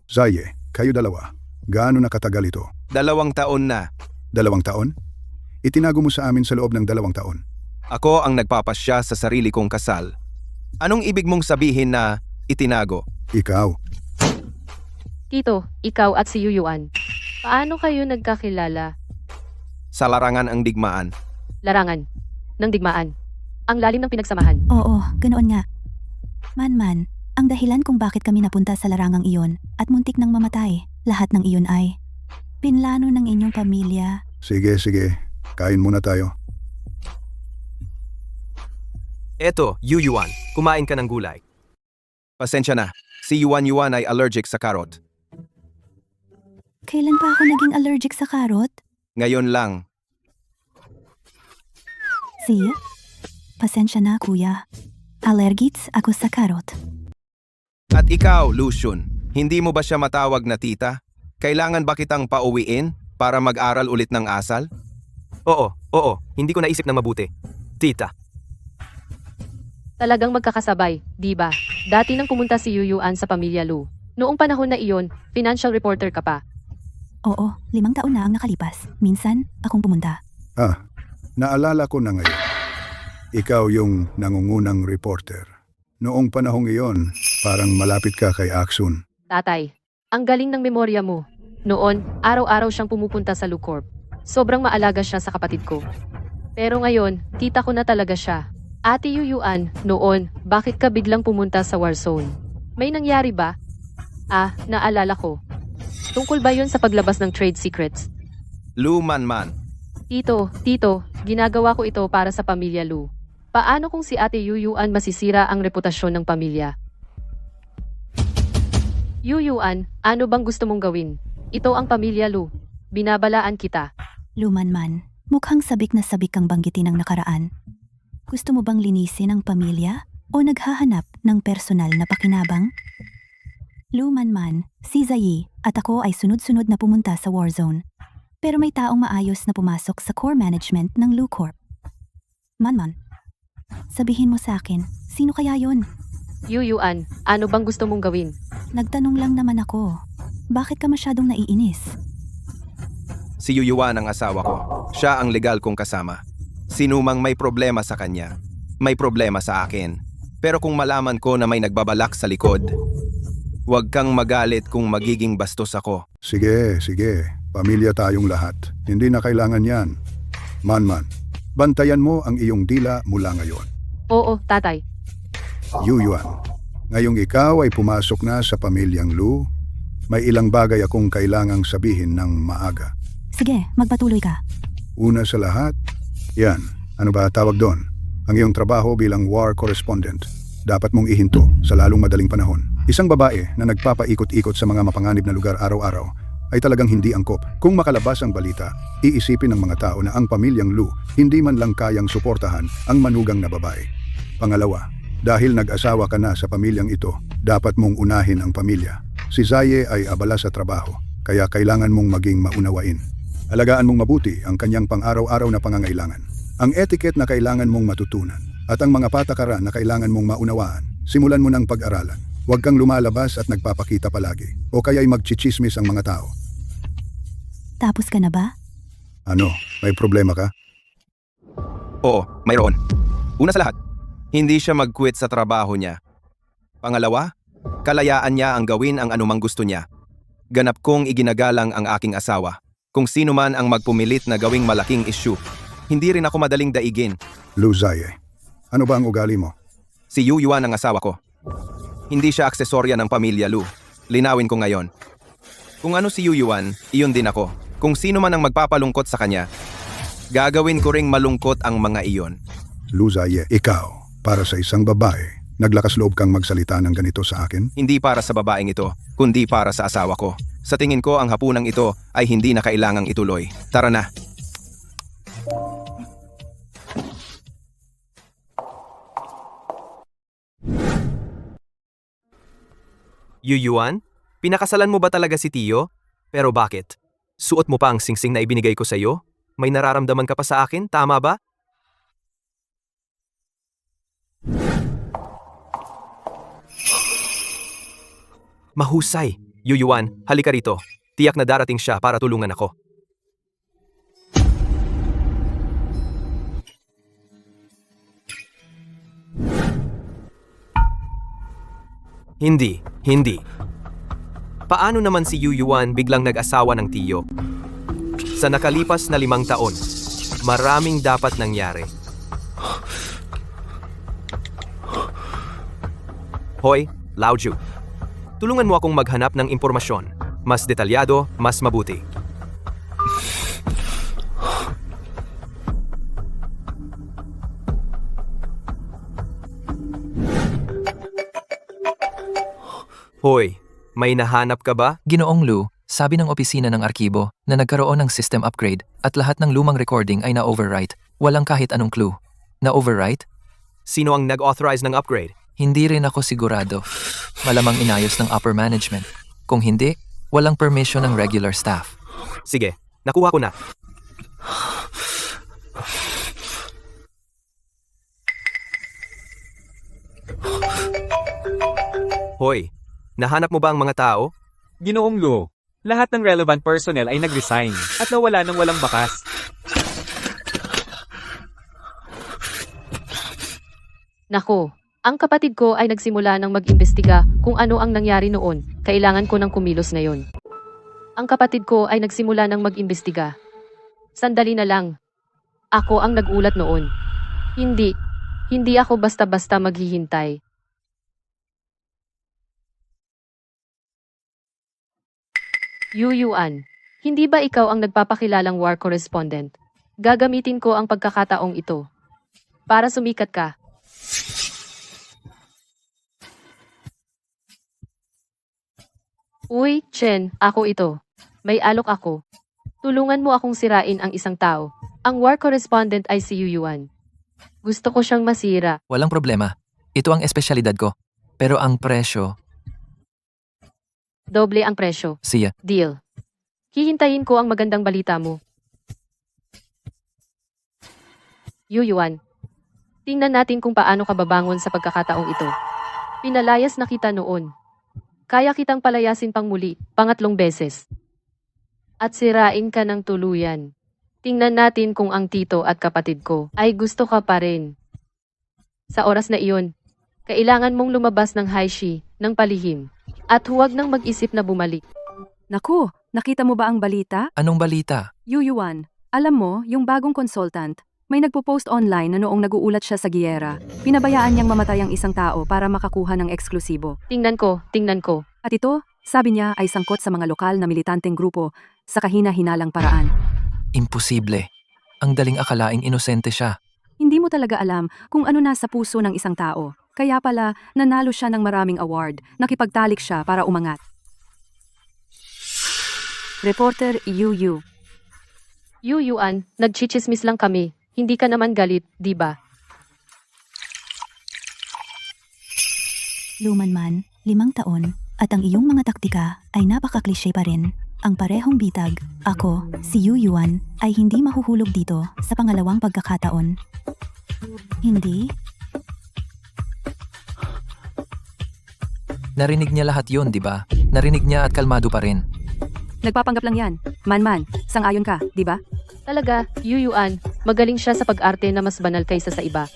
Zaye, kayo dalawa. Gaano na katagal ito? 2 taon na. 2 taon? Itinago mo sa amin sa loob ng 2 taon. Ako ang nagpapasya sa sarili kong kasal. Anong ibig mong sabihin na itinago? Ikaw, tito, ikaw at si Yuyuan. Paano kayo nagkakilala? Sa larangan ang digmaan. Larangan. Ng digmaan. Ang lalim ng pinagsamahan. oo, ganoon nga. Manman, ang dahilan kung bakit kami napunta sa larangang iyon at muntik nang mamatay, lahat ng iyon ay pinlano ng inyong pamilya. sige. Kain muna tayo. Eto, Yu Yuan. Kumain ka ng gulay. Pasensya na. Si Yuan ay allergic sa karot. Kailan pa ako naging allergic sa karot? Ngayon lang. Siya? Pasensya na, kuya. Allergics ako sa karot. At ikaw, Lucian, hindi mo ba siya matawag na tita? Kailangan ba kitang pauwiin para mag-aral ulit ng asal? Oo. Hindi ko naisip ng mabuti. Tita. Talagang magkakasabay, di ba? Dati nang pumunta si Yuyuan sa pamilya Lu. Noong panahon na iyon, financial reporter ka pa. Oo, 5 taon na ang nakalipas. Minsan, akong pumunta. Naalala ko na ngayon. ikaw yung nangungunang reporter. Noong panahong iyon, parang malapit ka kay Axun. Tatay, ang galing ng memorya mo. Noon, araw-araw siyang pumupunta sa Lucorp. Sobrang maalaga siya sa kapatid ko. Pero ngayon, tita ko na talaga siya. Ate Yuyuan, noon, bakit ka biglang pumunta sa Warzone? May nangyari ba? Ah, naalala ko. Tungkol ba yun sa paglabas ng trade secrets? Lu Man. Tito, ginagawa ko ito para sa pamilya Lu. Paano kung si Ate Yuyuan masisira ang reputasyon ng pamilya? Yuyuan, ano bang gusto mong gawin? Ito ang pamilya Lu. Binabalaan kita. Lumanman, mukhang sabik na sabik kang banggitin ang nakaraan. Gusto mo bang linisin ang pamilya o naghahanap ng personal na pakinabang? Lumanman, si Zayi at ako ay sunod-sunod na pumunta sa Warzone. Pero may taong maayos na pumasok sa core management ng Lucorp. Manman, sabihin mo sa akin, sino kaya yon? Yuyuan, ano bang gusto mong gawin? Nagtanong lang naman ako. Bakit ka masyadong naiinis? Si Yuyuan ang asawa ko. Siya ang legal kong kasama. Sinumang may problema sa kanya, may problema sa akin. Pero kung malaman ko na may nagbabalak sa likod, huwag kang magalit kung magiging bastos ako. Sige. Pamilya tayong lahat. Hindi na kailangan yan. Manman, bantayan mo ang iyong dila mula ngayon. Oo, tatay. Yuyuan, ngayong ikaw ay pumasok na sa pamilyang Lu, may ilang bagay akong kailangang sabihin ng maaga. Sige, magpatuloy ka. Una sa lahat, yan, ano ba tawag doon? Ang iyong trabaho bilang war correspondent. Dapat mong ihinto sa lalong madaling panahon. Isang babae na nagpapaikot-ikot sa mga mapanganib na lugar araw-araw ay talagang hindi angkop. Kung makalabas ang balita, iisipin ng mga tao na ang pamilyang Lu hindi man lang kayang suportahan ang manugang na babae. Pangalawa, dahil nag-asawa ka na sa pamilyang ito, dapat mong unahin ang pamilya. Si Zaye ay abala sa trabaho, kaya kailangan mong maging maunawain. Alagaan mong mabuti ang kanyang pang-araw-araw na pangangailangan. Ang etiquette na kailangan mong matutunan at ang mga patakaran na kailangan mong maunawaan, simulan mo ng pag-aralan. Huwag kang lumalabas at nagpapakita palagi o kaya'y magchichismis ang mga tao. Tapos ka na ba? Ano, may problema ka? Oo, mayroon. Una sa lahat, hindi siya mag-quit sa trabaho niya. Pangalawa, kalayaan niya ang gawin ang anumang gusto niya. Ganap kong iginagalang ang aking asawa. Kung sino man ang magpumilit na gawing malaking issue, hindi rin ako madaling daigin. Lu Zaye, ano ba ang ugali mo? Si Yuyuan ang asawa ko. Hindi siya aksesorya ng pamilya Lu. Linawin ko ngayon. Kung ano si Yuyuan, iyon din ako. Kung sino man ang magpapalungkot sa kanya, gagawin ko ring malungkot ang mga iyon. Lu Zaye, ikaw, para sa isang babae, naglakas loob kang magsalita ng ganito sa akin? Hindi para sa babaeng ito, kundi para sa asawa ko. Sa tingin ko ang hapunang ito ay hindi na kailangang ituloy. Tara na. Yuyuan, pinakasalan mo ba talaga si Tio? Pero bakit? Suot mo pa ang singsing na ibinigay ko sa iyo? May nararamdaman ka pa sa akin, tama ba? Mahusay! Yuyuan, halika rito. Tiyak na darating siya para tulungan ako. Hindi. Paano naman si Yuyuan biglang nag-asawa ng Tio? Sa nakalipas na 5 taon, maraming dapat nangyari. Hoy, Laoju. Tulungan mo akong maghanap ng impormasyon. Mas detalyado, mas mabuti. Hoy, may nahanap ka ba? Ginoong Lu, sabi ng opisina ng arkibo na nagkaroon ng system upgrade at lahat ng lumang recording ay na-overwrite. Walang kahit anong clue. Na-overwrite? Sino ang nag-authorize ng upgrade? Hindi rin ako sigurado. Malamang inayos ng upper management. Kung hindi, walang permission ng regular staff. Sige, nakuha ko na. Hoy, nahanap mo ba ang mga tao? Ginoong Lu, lahat ng relevant personnel ay nag-resign at nawala ng walang bakas. Nako, ang kapatid ko ay nagsimula ng mag-imbestiga kung ano ang nangyari noon. Kailangan ko ng kumilos ngayon. Ang kapatid ko ay nagsimula ng mag-imbestiga. Sandali na lang. Ako ang nagulat noon. Hindi ako basta-basta maghihintay. Yuyuan, hindi ba ikaw ang nagpapakilalang war correspondent? Gagamitin ko ang pagkakataong ito para sumikat ka. Uy, Chen, ako ito. May alok ako. Tulungan mo akong sirain ang isang tao. Ang war correspondent ay si Yuyuan. Gusto ko siyang masira. Walang problema. Ito ang espesyalidad ko. Pero ang presyo, Doble ang presyo. siya. Deal. Hihintayin ko ang magandang balita mo. Yuyuan. Tingnan natin kung paano ka babangon sa pagkakataong ito. Pinalayas na kita noon. Kaya kitang palayasin pang muli, pangatlong beses. At sirain ka ng tuluyan. Tingnan natin kung ang tito at kapatid ko ay gusto ka pa rin. Sa oras na iyon, kailangan mong lumabas ng Haishi, ng palihim. At huwag nang mag-isip na bumalik. Naku, nakita mo ba ang balita? Anong balita? Yuyuan, alam mo, yung bagong consultant, may nagpo-post online na noong naguulat siya sa giyera, pinabayaan niyang mamatay ang isang tao para makakuha ng eksklusibo. Tingnan ko. At ito, sabi niya ay sangkot sa mga lokal na militanteng grupo sa kahina-hinalang paraan. Imposible. Ang daling akalaing inosente siya. Hindi mo talaga alam kung ano nasa puso ng isang tao. Kaya pala, nanalo siya ng maraming award, nakipagtalik siya para umangat. Reporter Yuyu. Yuyuan, nagchichismis lang kami. Hindi ka naman galit, di ba? Luman man, 5 taon, at ang iyong mga taktika ay napaka-cliche pa rin. Ang parehong bitag, ako, si Yuyuan, ay hindi mahuhulog dito sa pangalawang pagkakataon. Hindi? Narinig niya lahat yon, di ba? Narinig niya at kalmado pa rin. Nagpapanggap lang yan. Man, sang-ayon ka, di ba? Talaga, Yuyuan, magaling siya sa pag-arte na mas banal kaysa sa iba.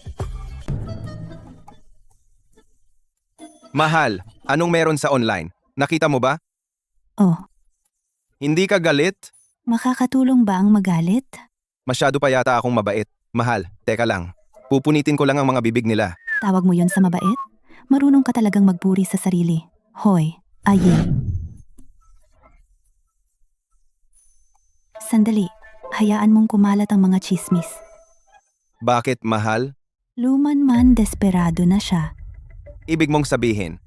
Mahal, anong meron sa online? Nakita mo ba? Oh, Hindi ka galit? makakatulong ba ang magalit? Masyado pa yata akong mabait. Mahal, teka lang. Pupunitin ko lang ang mga bibig nila. Tawag mo yon sa mabait? Marunong ka talagang magpuri sa sarili. Hoy, aye. Sandali, hayaan mong kumalat ang mga chismis. Bakit, mahal? Luman man desperado na siya. Ibig mong sabihin,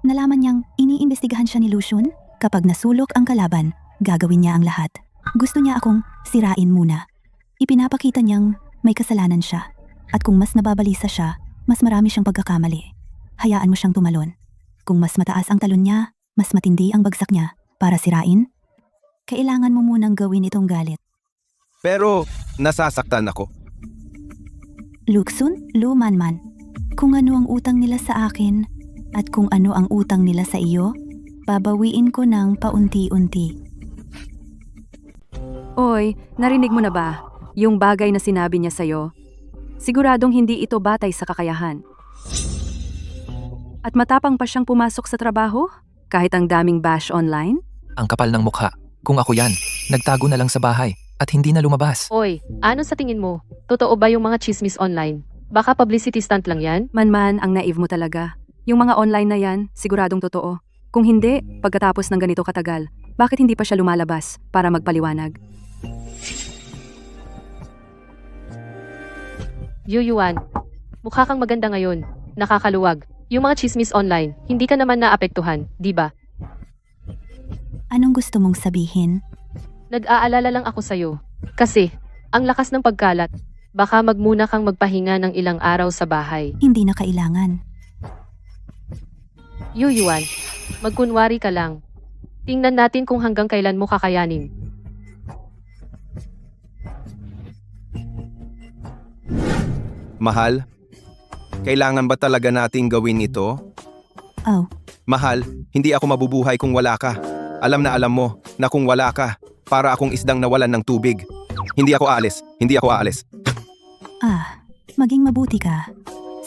Nalaman niyang iniimbestigahan siya ni Lucian? Kapag nasulok ang kalaban, gagawin niya ang lahat. Gusto niya akong sirain muna. Ipinapakita niyang may kasalanan siya. At kung mas nababalisa siya, mas marami siyang pagkakamali. Hayaan mo siyang tumalon. Kung mas mataas ang talon niya, mas matindi ang bagsak niya. Para sirain, kailangan mo munang gawin itong galit. pero nasasaktan ako. Luxun, lumanman. Kung ano ang utang nila sa akin at kung ano ang utang nila sa iyo, babawiin ko ng paunti-unti. Oy, narinig mo na ba? Yung bagay na sinabi niya sa'yo? Siguradong hindi ito batay sa kakayahan. At matapang pa siyang pumasok sa trabaho? Kahit ang daming bash online? Ang kapal ng mukha. Kung ako yan, nagtago na lang sa bahay at hindi na lumabas. Oy, ano sa tingin mo? Totoo ba yung mga chismis online? Baka publicity stunt lang yan? Man, ang naive mo talaga. Yung mga online na yan, siguradong totoo. Kung hindi, pagkatapos ng ganito katagal, bakit hindi pa siya lumalabas para magpaliwanag? Yuyuan, mukha kang maganda ngayon. Nakakaluwag. Yung mga chismis online, hindi ka naman naapektuhan, di ba? Anong gusto mong sabihin? Nag-aalala lang ako sa'yo. Kasi, ang lakas ng pagkalat, baka magmuna kang magpahinga ng ilang araw sa bahay. Hindi na kailangan. Yuyuan, magkunwari ka lang. Tingnan natin kung hanggang kailan mo kakayanin. Mahal, kailangan ba talaga nating gawin ito? Oh, Mahal, hindi ako mabubuhay kung wala ka. Alam na alam mo na kung wala ka, para akong isdang nawalan ng tubig. Hindi ako aalis. maging mabuti ka.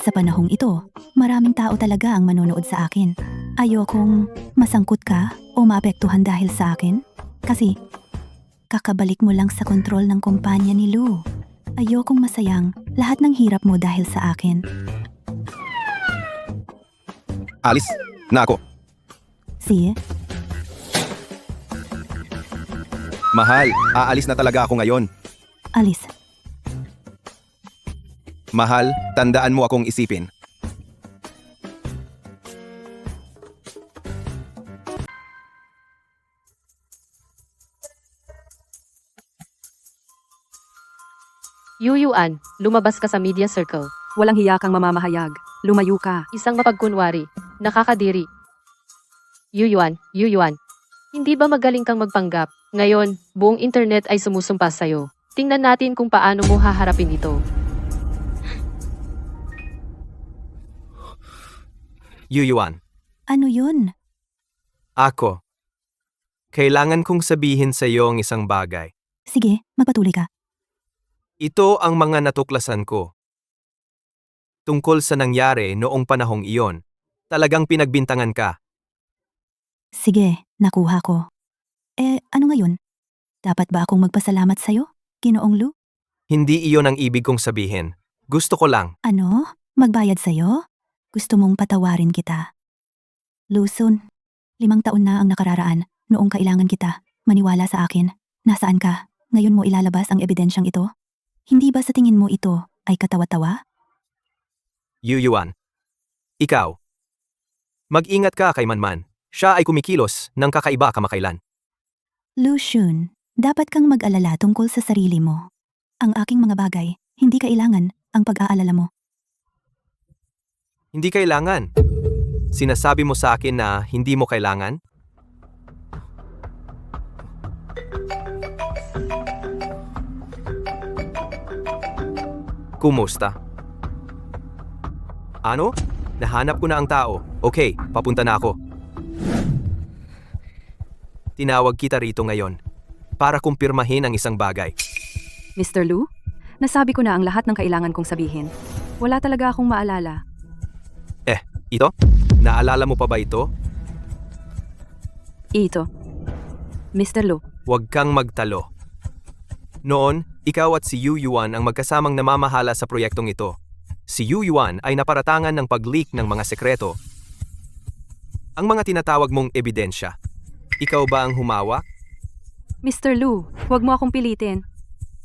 Sa panahong ito, maraming tao talaga ang manonood sa akin. Ayokong masangkot ka o maapektuhan dahil sa akin. Kasi, kakabalik mo lang sa kontrol ng kumpanya ni Lou. Ayokong masayang lahat ng hirap mo dahil sa akin. Alis na ako. See? Mahal, aalis na talaga ako ngayon. Alis. Mahal, tandaan mo akong isipin. Yuyuan, lumabas ka sa media circle. Walang hiya kang mamamahayag. Lumayo ka. Isang mapagkunwari. Nakakadiri. Yuyuan, hindi ba magaling kang magpanggap? Ngayon, buong internet ay sumusumpa sa'yo. Tingnan natin kung paano mo haharapin ito. Yuyuan, Ano yun? ako. Kailangan kong sabihin sa iyo ang isang bagay. Sige, magpatuloy ka. Ito ang mga natuklasan ko. Tungkol sa nangyari noong panahong iyon, talagang pinagbintangan ka. Sige, nakuha ko. Ano ngayon? Dapat ba akong magpasalamat sa'yo, Ginoong Lou? Hindi iyon ang ibig kong sabihin. Gusto ko lang. Ano? Magbayad sa'yo? Gusto mong patawarin kita. Luson, 5 taon na ang nakararaan noong kailangan kita. Maniwala sa akin. Nasaan ka? Ngayon mo ilalabas ang ebidensyang ito? Hindi ba sa tingin mo ito ay katawa-tawa? Yuyuan. Ikaw. Mag-ingat ka kay Manman. Siya ay kumikilos ng kakaiba kamakailan. Lucian, dapat kang mag-alala tungkol sa sarili mo. Ang aking mga bagay, hindi kailangan ang pag-aalala mo. Hindi kailangan. Sinasabi mo sa akin na hindi mo kailangan? Kumusta? Ano? Nahanap ko na ang tao. Okay, papunta na ako. Tinawag kita rito ngayon para kumpirmahin ang isang bagay. Mr. Lou, nasabi ko na ang lahat ng kailangan kong sabihin. Wala talaga akong maalala. Ito? Naalala mo pa ba ito? Ito. Mr. Lou, Huwag kang magtalo. Noon, ikaw at si Yu Yuan ang magkasamang namamahala sa proyektong ito. Si Yu Yuan ay naparatangan ng pag-leak ng mga sekreto. Ang mga tinatawag mong ebidensya. Ikaw ba ang humawak? Mr. Lou, huwag mo akong pilitin.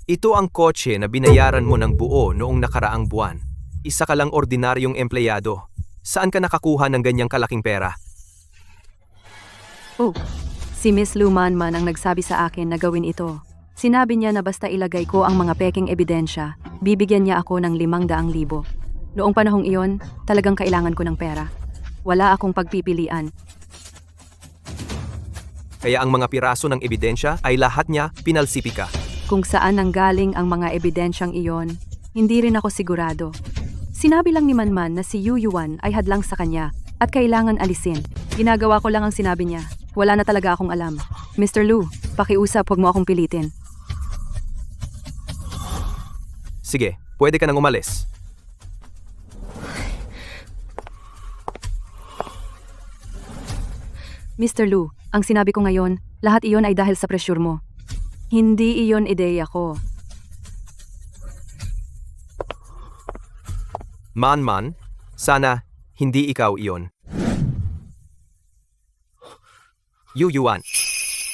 Ito ang kotse na binayaran mo ng buo noong nakaraang buwan. Isa ka lang ordinaryong empleyado. Saan ka nakakuha ng ganyang kalaking pera? Oh, si Miss Lou Manman ang nagsabi sa akin na gawin ito. Sinabi niya na basta ilagay ko ang mga peking ebidensya, bibigyan niya ako ng 500,000. Noong panahong iyon, talagang kailangan ko ng pera. Wala akong pagpipilian. Kaya ang mga piraso ng ebidensya ay lahat niya pinalsipika. Kung saan nanggaling ang mga ebidensyang iyon, hindi rin ako sigurado. Sinabi lang ni Manman na si Yu Yuan ay hadlang sa kanya at kailangan alisin. Ginagawa ko lang ang sinabi niya. Wala na talaga akong alam. Mr. Lou, pakiusap, huwag mo akong pilitin. Sige, pwede ka nang umalis. Mr. Lou, ang sinabi ko ngayon, lahat iyon ay dahil sa pressure mo. Hindi iyon ideya ko. Man, sana hindi ikaw iyon. Yu Yuan,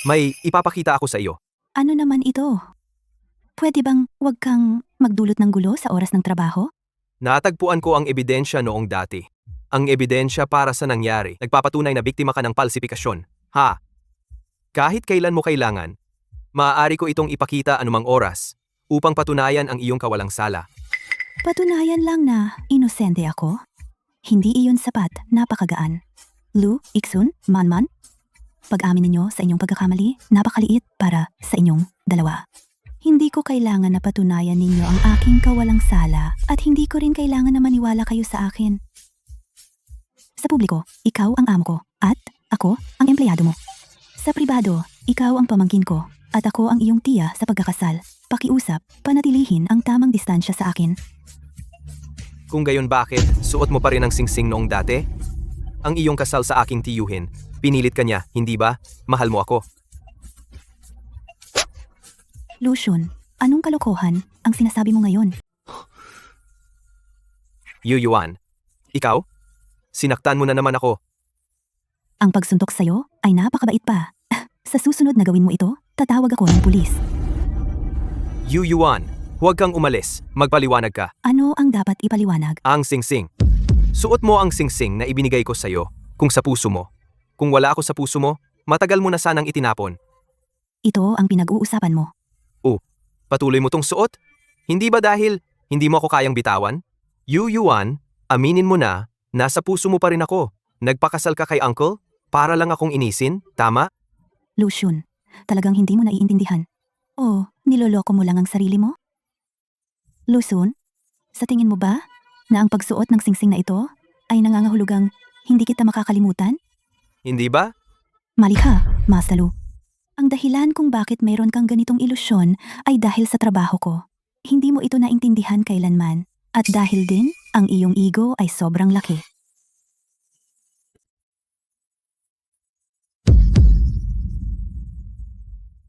may ipapakita ako sa iyo. Ano naman ito? Pwede bang wag kang magdulot ng gulo sa oras ng trabaho? Natagpuan ko ang ebidensya noong dati. Ang ebidensya para sa nangyari, nagpapatunay na biktima ka ng palsipikasyon. Ha? Kahit kailan mo kailangan, maaari ko itong ipakita anumang oras upang patunayan ang iyong kawalang sala. Patunayan lang na inosente ako. Hindi iyon sapat, napakagaan. Lou, Iksun, Manman, pag-amin ninyo sa inyong pagkakamali, napakaliit para sa inyong dalawa. Hindi ko kailangan na patunayan ninyo ang aking kawalang sala at hindi ko rin kailangan na maniwala kayo sa akin. Sa publiko, ikaw ang amo ko at ako ang empleyado mo. Sa pribado, ikaw ang pamangkin ko at ako ang iyong tiya sa pagkakasal. Pakiusap, panatilihin ang tamang distansya sa akin. Kung gayon bakit, suot mo pa rin ang singsing noong dati? Ang iyong kasal sa aking tiyuhin, pinilit ka niya, hindi ba? Mahal mo ako. Lucian, anong kalokohan ang sinasabi mo ngayon? Yuyuan. Ikaw? Sinaktan mo na naman ako. Ang pagsuntok sa'yo ay napakabait pa. Sa susunod na gawin mo ito, tatawag ako ng pulis. Yuyuan, huwag kang umalis. Magpaliwanag ka. Ano ang dapat ipaliwanag? Ang singsing. Suot mo ang singsing na ibinigay ko sa'yo kung sa puso mo. Kung wala ako sa puso mo, matagal mo na sanang itinapon. Ito ang pinag-uusapan mo. Patuloy mo tong suot? Hindi ba dahil hindi mo ako kayang bitawan? Yuyuan, aminin mo na, nasa puso mo pa rin ako. Nagpakasal ka kay uncle? Para lang akong inisin, tama? Lucian, talagang hindi mo naiintindihan. O, niloloko mo lang ang sarili mo? Lucian, sa tingin mo ba na ang pagsuot ng singsing na ito ay nangangahulugang hindi kita makakalimutan? Hindi ba? Mali ka, Masalu. Ang dahilan kung bakit mayroon kang ganitong ilusyon ay dahil sa trabaho ko. Hindi mo ito naintindihan kailanman. At dahil din, ang iyong ego ay sobrang laki.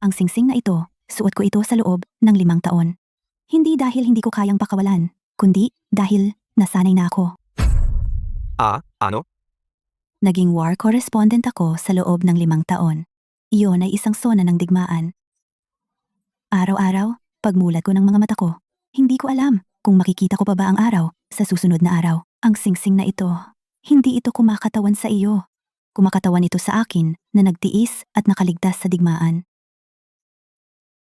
Ang singsing na ito, suot ko ito sa loob ng 5 taon. Hindi dahil hindi ko kayang pakawalan, kundi dahil nasanay na ako. Ano? Naging war correspondent ako sa loob ng 5 taon. Iyon ay isang sona ng digmaan. Araw-araw, pagmulat ko ng mga mata ko, hindi ko alam kung makikita ko pa ba ang araw sa susunod na araw. Ang singsing na ito, hindi ito kumakatawan sa iyo. Kumakatawan ito sa akin na nagtiis at nakaligtas sa digmaan.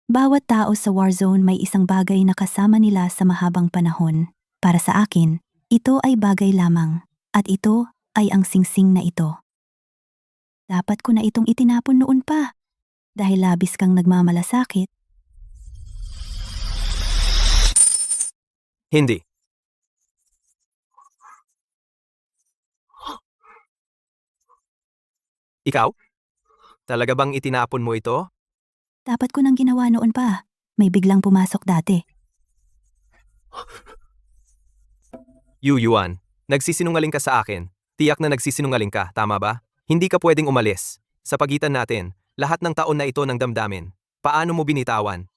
Bawat tao sa war zone may isang bagay na kasama nila sa mahabang panahon. Para sa akin, ito ay bagay lamang, at ito ay ang singsing na ito. Dapat ko na itong itinapon noon pa, dahil labis kang nagmamalasakit. Hindi. Ikaw? Talaga bang itinapon mo ito? Dapat ko nang ginawa noon pa. May biglang pumasok dati. Yuyuan, nagsisinungaling ka sa akin. Tiyak na nagsisinungaling ka, tama ba? Hindi ka pwedeng umalis. Sa pagitan natin, lahat ng taon na ito ng damdamin. Paano mo binitawan?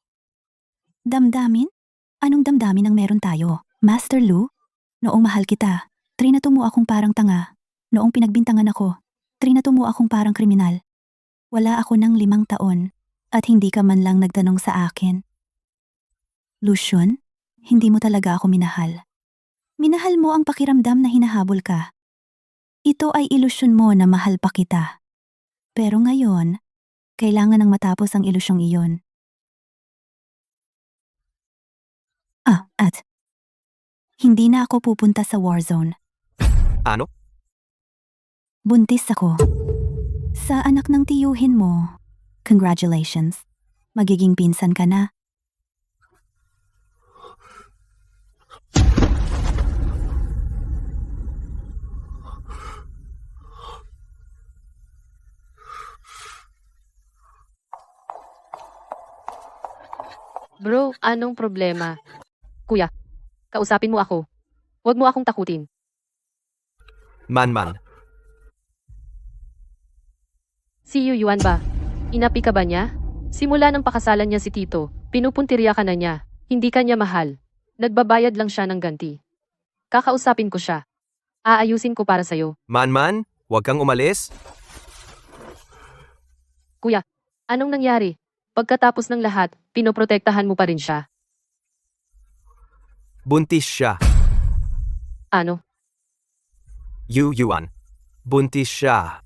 Damdamin? Anong damdamin ang meron tayo? Master Lu? Noong mahal kita, trinato mo akong parang tanga. Noong pinagbintangan ako, trinato mo akong parang kriminal. Wala ako ng 5 taon, at hindi ka man lang nagtanong sa akin. Lucian, hindi mo talaga ako minahal. Minahal mo ang pakiramdam na hinahabol ka. Ito ay ilusyon mo na mahal pa kita. Pero ngayon, kailangan nang matapos ang ilusyong iyon. At hindi na ako pupunta sa war zone. Ano? Buntis ako. Sa anak ng tiyuhin mo. Congratulations. Magiging pinsan ka na. Bro, anong problema? Kuya, kausapin mo ako. Huwag mo akong takutin. Man. Si Yuyuan ba? Inapi ka ba niya? Simula ng pakasalan niya si Tito, pinupuntirya ka na niya. Hindi ka niya mahal. Nagbabayad lang siya ng ganti. Kakausapin ko siya. Aayusin ko para sa'yo. Man, huwag kang umalis. Kuya, anong nangyari? Pagkatapos ng lahat, pinoprotektahan mo pa rin siya. Buntis siya. Ano? Yuyuan. Buntis siya.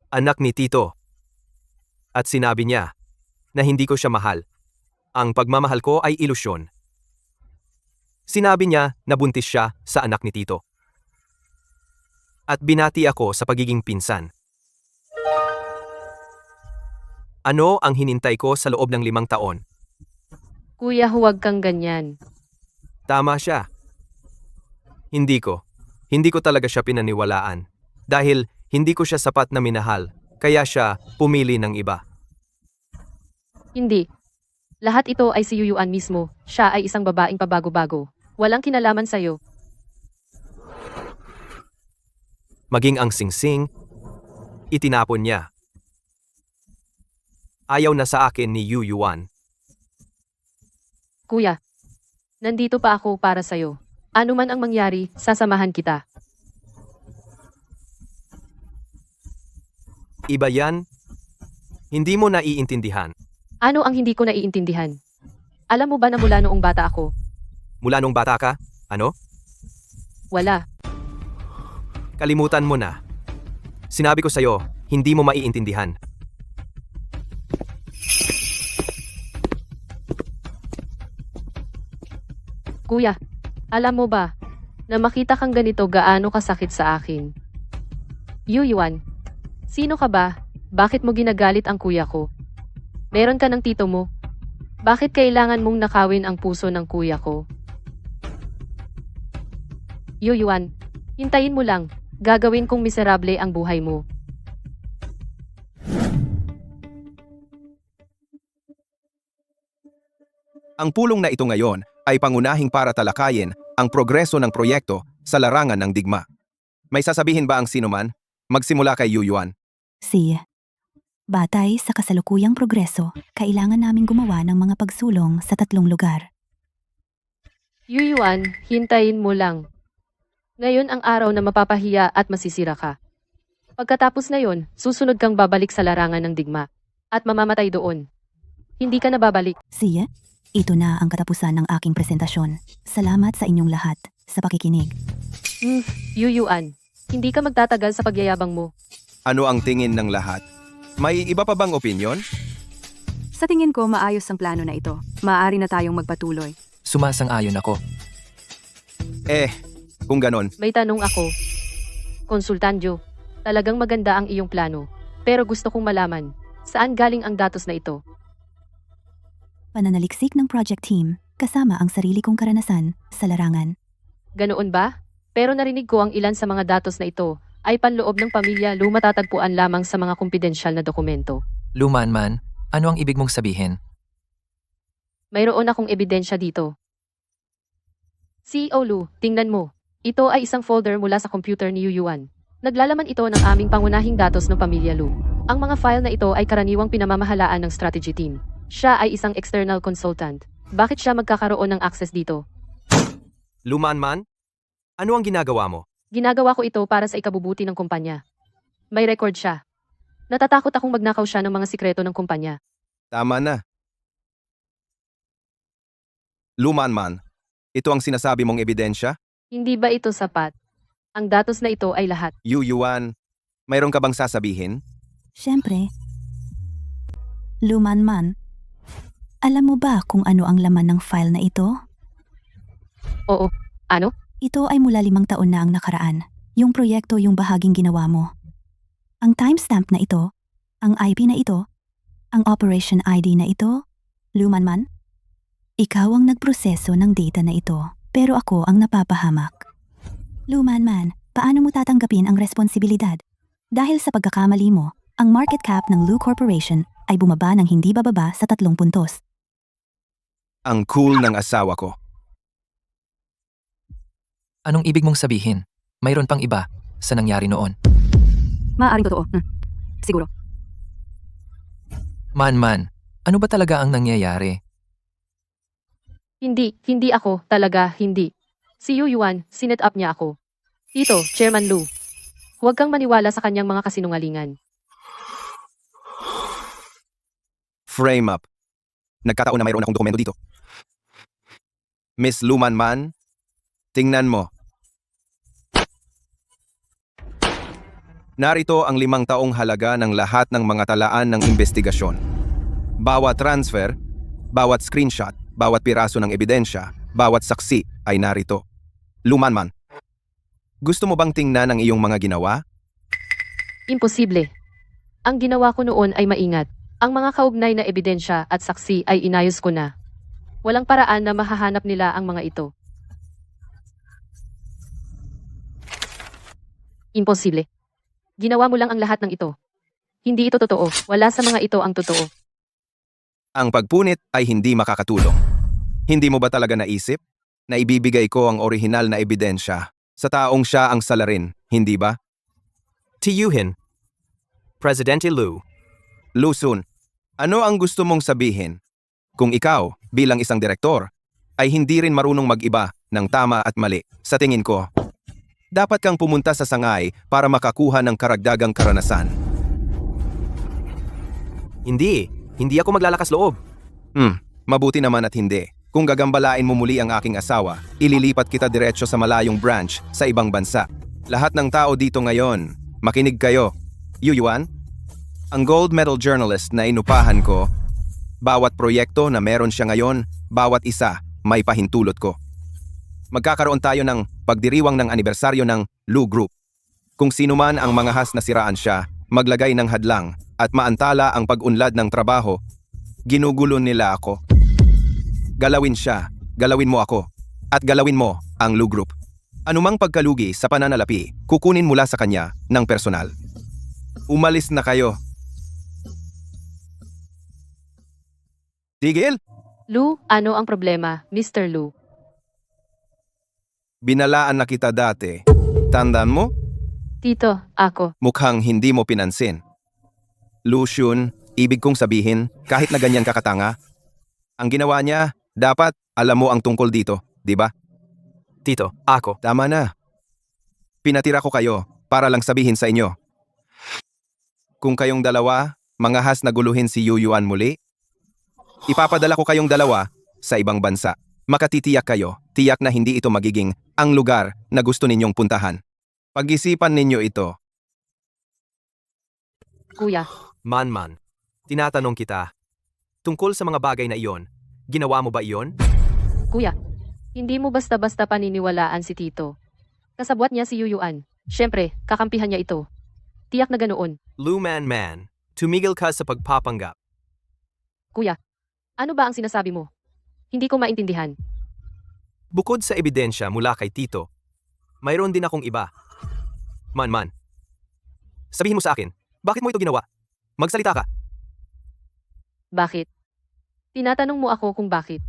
Anak ni Tito. At sinabi niya na hindi ko siya mahal. Ang pagmamahal ko ay ilusyon. Sinabi niya na buntis siya sa anak ni Tito. At binati ako sa pagiging pinsan. Ano ang hinintay ko sa loob ng 5 taon? Kuya, huwag kang ganyan. Tama siya. Hindi ko talaga siya pinaniwalaan. Dahil hindi ko siya sapat na minahal, kaya siya pumili ng iba. Hindi. Lahat ito ay si Yuyuan mismo. Siya ay isang babaeng pabago-bago. Walang kinalaman sa'yo. maging ang singsing, itinapon niya. Ayaw na sa akin ni Yu Yuan. Kuya, nandito pa ako para sa'yo. Ano man ang mangyari, sasamahan kita. Iba yan? Hindi mo naiintindihan. Ano ang hindi ko naiintindihan? Alam mo ba na mula noong bata ako? Mula nung bata ka, ano? Wala. Kalimutan mo na. Sinabi ko sa'yo, hindi mo maiintindihan. Kuya, alam mo ba, na makita kang ganito gaano kasakit sa akin? Yu Yuan, sino ka ba? Bakit mo ginagalit ang kuya ko? Meron ka ng tito mo. Bakit kailangan mong nakawin ang puso ng kuya ko? Yu Yuan, hintayin mo lang. Gagawin kong miserable ang buhay mo. Ang pulong na ito ngayon ay pangunahing para talakayin ang progreso ng proyekto sa larangan ng digma. May sasabihin ba ang sinuman? Magsimula kay Yu Yuan. Si, batay sa kasalukuyang progreso, kailangan naming gumawa ng mga pagsulong sa 3 lugar. Yu Yuan, hintayin mo lang. Ngayon ang araw na mapapahiya at masisira ka. Pagkatapos na yon, susunod kang babalik sa larangan ng digma. At mamamatay doon. Hindi ka na babalik. Si, ito na ang katapusan ng aking presentasyon. Salamat sa inyong lahat sa pakikinig. Yu Yuan, hindi ka magtatagal sa pagyayabang mo. Ano ang tingin ng lahat? May iba pa bang opinyon? Sa tingin ko, maayos ang plano na ito. Maaari na tayong magpatuloy. Sumasang-ayon ako. Kung ganon, May tanong ako. Konsultandyo, talagang maganda ang iyong plano. Pero gusto kong malaman, saan galing ang datos na ito? Pananaliksik ng project team, kasama ang sarili kong karanasan sa larangan. Ganoon ba? Pero narinig ko ang ilan sa mga datos na ito ay panloob ng pamilya Lu matatagpuan lamang sa mga kumpidensyal na dokumento. Luman man, ano ang ibig mong sabihin? Mayroon akong ebidensya dito. CEO Lu, tingnan mo. Ito ay isang folder mula sa computer ni Yu Yuan. Naglalaman ito ng aming pangunahing datos ng pamilya Lu. Ang mga file na ito ay karaniwang pinamamahalaan ng strategy team. Siya ay isang external consultant. Bakit siya magkakaroon ng access dito? Luman man? Ano ang ginagawa mo? Ginagawa ko ito para sa ikabubuti ng kumpanya. May record siya. Natatakot akong magnakaw siya ng mga sikreto ng kumpanya. tama na. Lumanman, ito ang sinasabi mong ebidensya? Hindi ba ito sapat? Ang datos na ito ay lahat. Yu Yuan, mayroon ka bang sasabihin? Siyempre. Luman man. Alam mo ba kung ano ang laman ng file na ito? Oo. Ano? Ito ay mula 5 taon na ang nakaraan. Yung proyekto yung bahaging ginawa mo. Ang timestamp na ito, ang IP na ito, ang operation ID na ito, Luman man. Ikaw ang nagproseso ng data na ito, pero ako ang napapahamak. Luman man, paano mo tatanggapin ang responsibilidad? Dahil sa pagkakamali mo, ang market cap ng Lu Corporation ay bumaba ng hindi bababa sa 3 puntos. Ang cool ng asawa ko. Anong ibig mong sabihin? Mayroon pang iba sa nangyari noon. Maaaring totoo. Siguro. Man, ano ba talaga ang nangyayari? Hindi ako, talaga, hindi. Si Yu Yuan, sinet up niya ako. Ito, Chairman Lu. Huwag kang maniwala sa kanyang mga kasinungalingan. Frame up. Nagkataon na mayroon akong dokumento dito. Miss Lumanman, tingnan mo. Narito ang 5 taong halaga ng lahat ng mga talaan ng investigasyon. Bawat transfer, bawat screenshot, bawat piraso ng ebidensya, bawat saksi ay narito. Lumanman, gusto mo bang tingnan ang iyong mga ginawa? Imposible. Ang ginawa ko noon ay maingat. Ang mga kaugnay na ebidensya at saksi ay inayos ko na. Walang paraan na mahahanap nila ang mga ito. Imposible. Ginawa mo lang ang lahat ng ito. Hindi ito totoo. Wala sa mga ito ang totoo. Ang pagpunit ay hindi makakatulong. Hindi mo ba talaga naisip na ibibigay ko ang orihinal na ebidensya sa taong siya ang salarin, hindi ba? Tiyuhin. Presidente Lu. Lu Xun, ano ang gusto mong sabihin? Kung ikaw, bilang isang direktor, ay hindi rin marunong mag-iba ng tama at mali, sa tingin ko, dapat kang pumunta sa sangay para makakuha ng karagdagang karanasan. Hindi ako maglalakas loob. Mabuti naman at hindi. Kung gagambalain mo muli ang aking asawa, ililipat kita diretso sa malayong branch sa ibang bansa. Lahat ng tao dito ngayon, makinig kayo. Yu Yuan, ang gold medal journalist na inupahan ko, bawat proyekto na meron siya ngayon, bawat isa, may pahintulot ko. Magkakaroon tayo ng pagdiriwang ng anibersaryo ng Lu Group. Kung sino man ang mga has na siraan siya, maglagay ng hadlang at maantala ang pag-unlad ng trabaho, ginugulo nila ako. Galawin siya, galawin mo ako, at galawin mo ang Lu Group. Anumang pagkalugi sa pananalapi, kukunin mula sa kanya ng personal. Umalis na kayo. Tigil? Lu, ano ang problema, Mr. Lu? Binalaan na kita dati. Tandaan mo? Tito, ako. Mukhang hindi mo pinansin. Lu Xun, ibig kong sabihin, kahit na ganyan kakatanga, ang ginawa niya, dapat alam mo ang tungkol dito, di ba? Tito, ako. Tama na. Pinatira ko kayo para lang sabihin sa inyo. Kung kayong dalawa, mga has na guluhin si Yu Yuan muli, ipapadala ko kayong dalawa sa ibang bansa. Makatitiyak kayo, tiyak na hindi ito magiging ang lugar na gusto ninyong puntahan. Pag-isipan ninyo ito. Kuya, Man, tinatanong kita. Tungkol sa mga bagay na iyon, ginawa mo ba iyon? kuya. Hindi mo basta-basta paniniwalaan si Tito. Kasabwat niya si Yuyuan. Siyempre, kakampihan niya ito. Tiyak na ganoon. Luman, tumigil ka sa pagpapanggap. Kuya, ano ba ang sinasabi mo? Hindi ko maintindihan. Bukod sa ebidensya mula kay Tito, mayroon din akong iba. Man, sabihin mo sa akin, bakit mo ito ginawa? Magsalita ka. Bakit? Tinatanong mo ako kung bakit.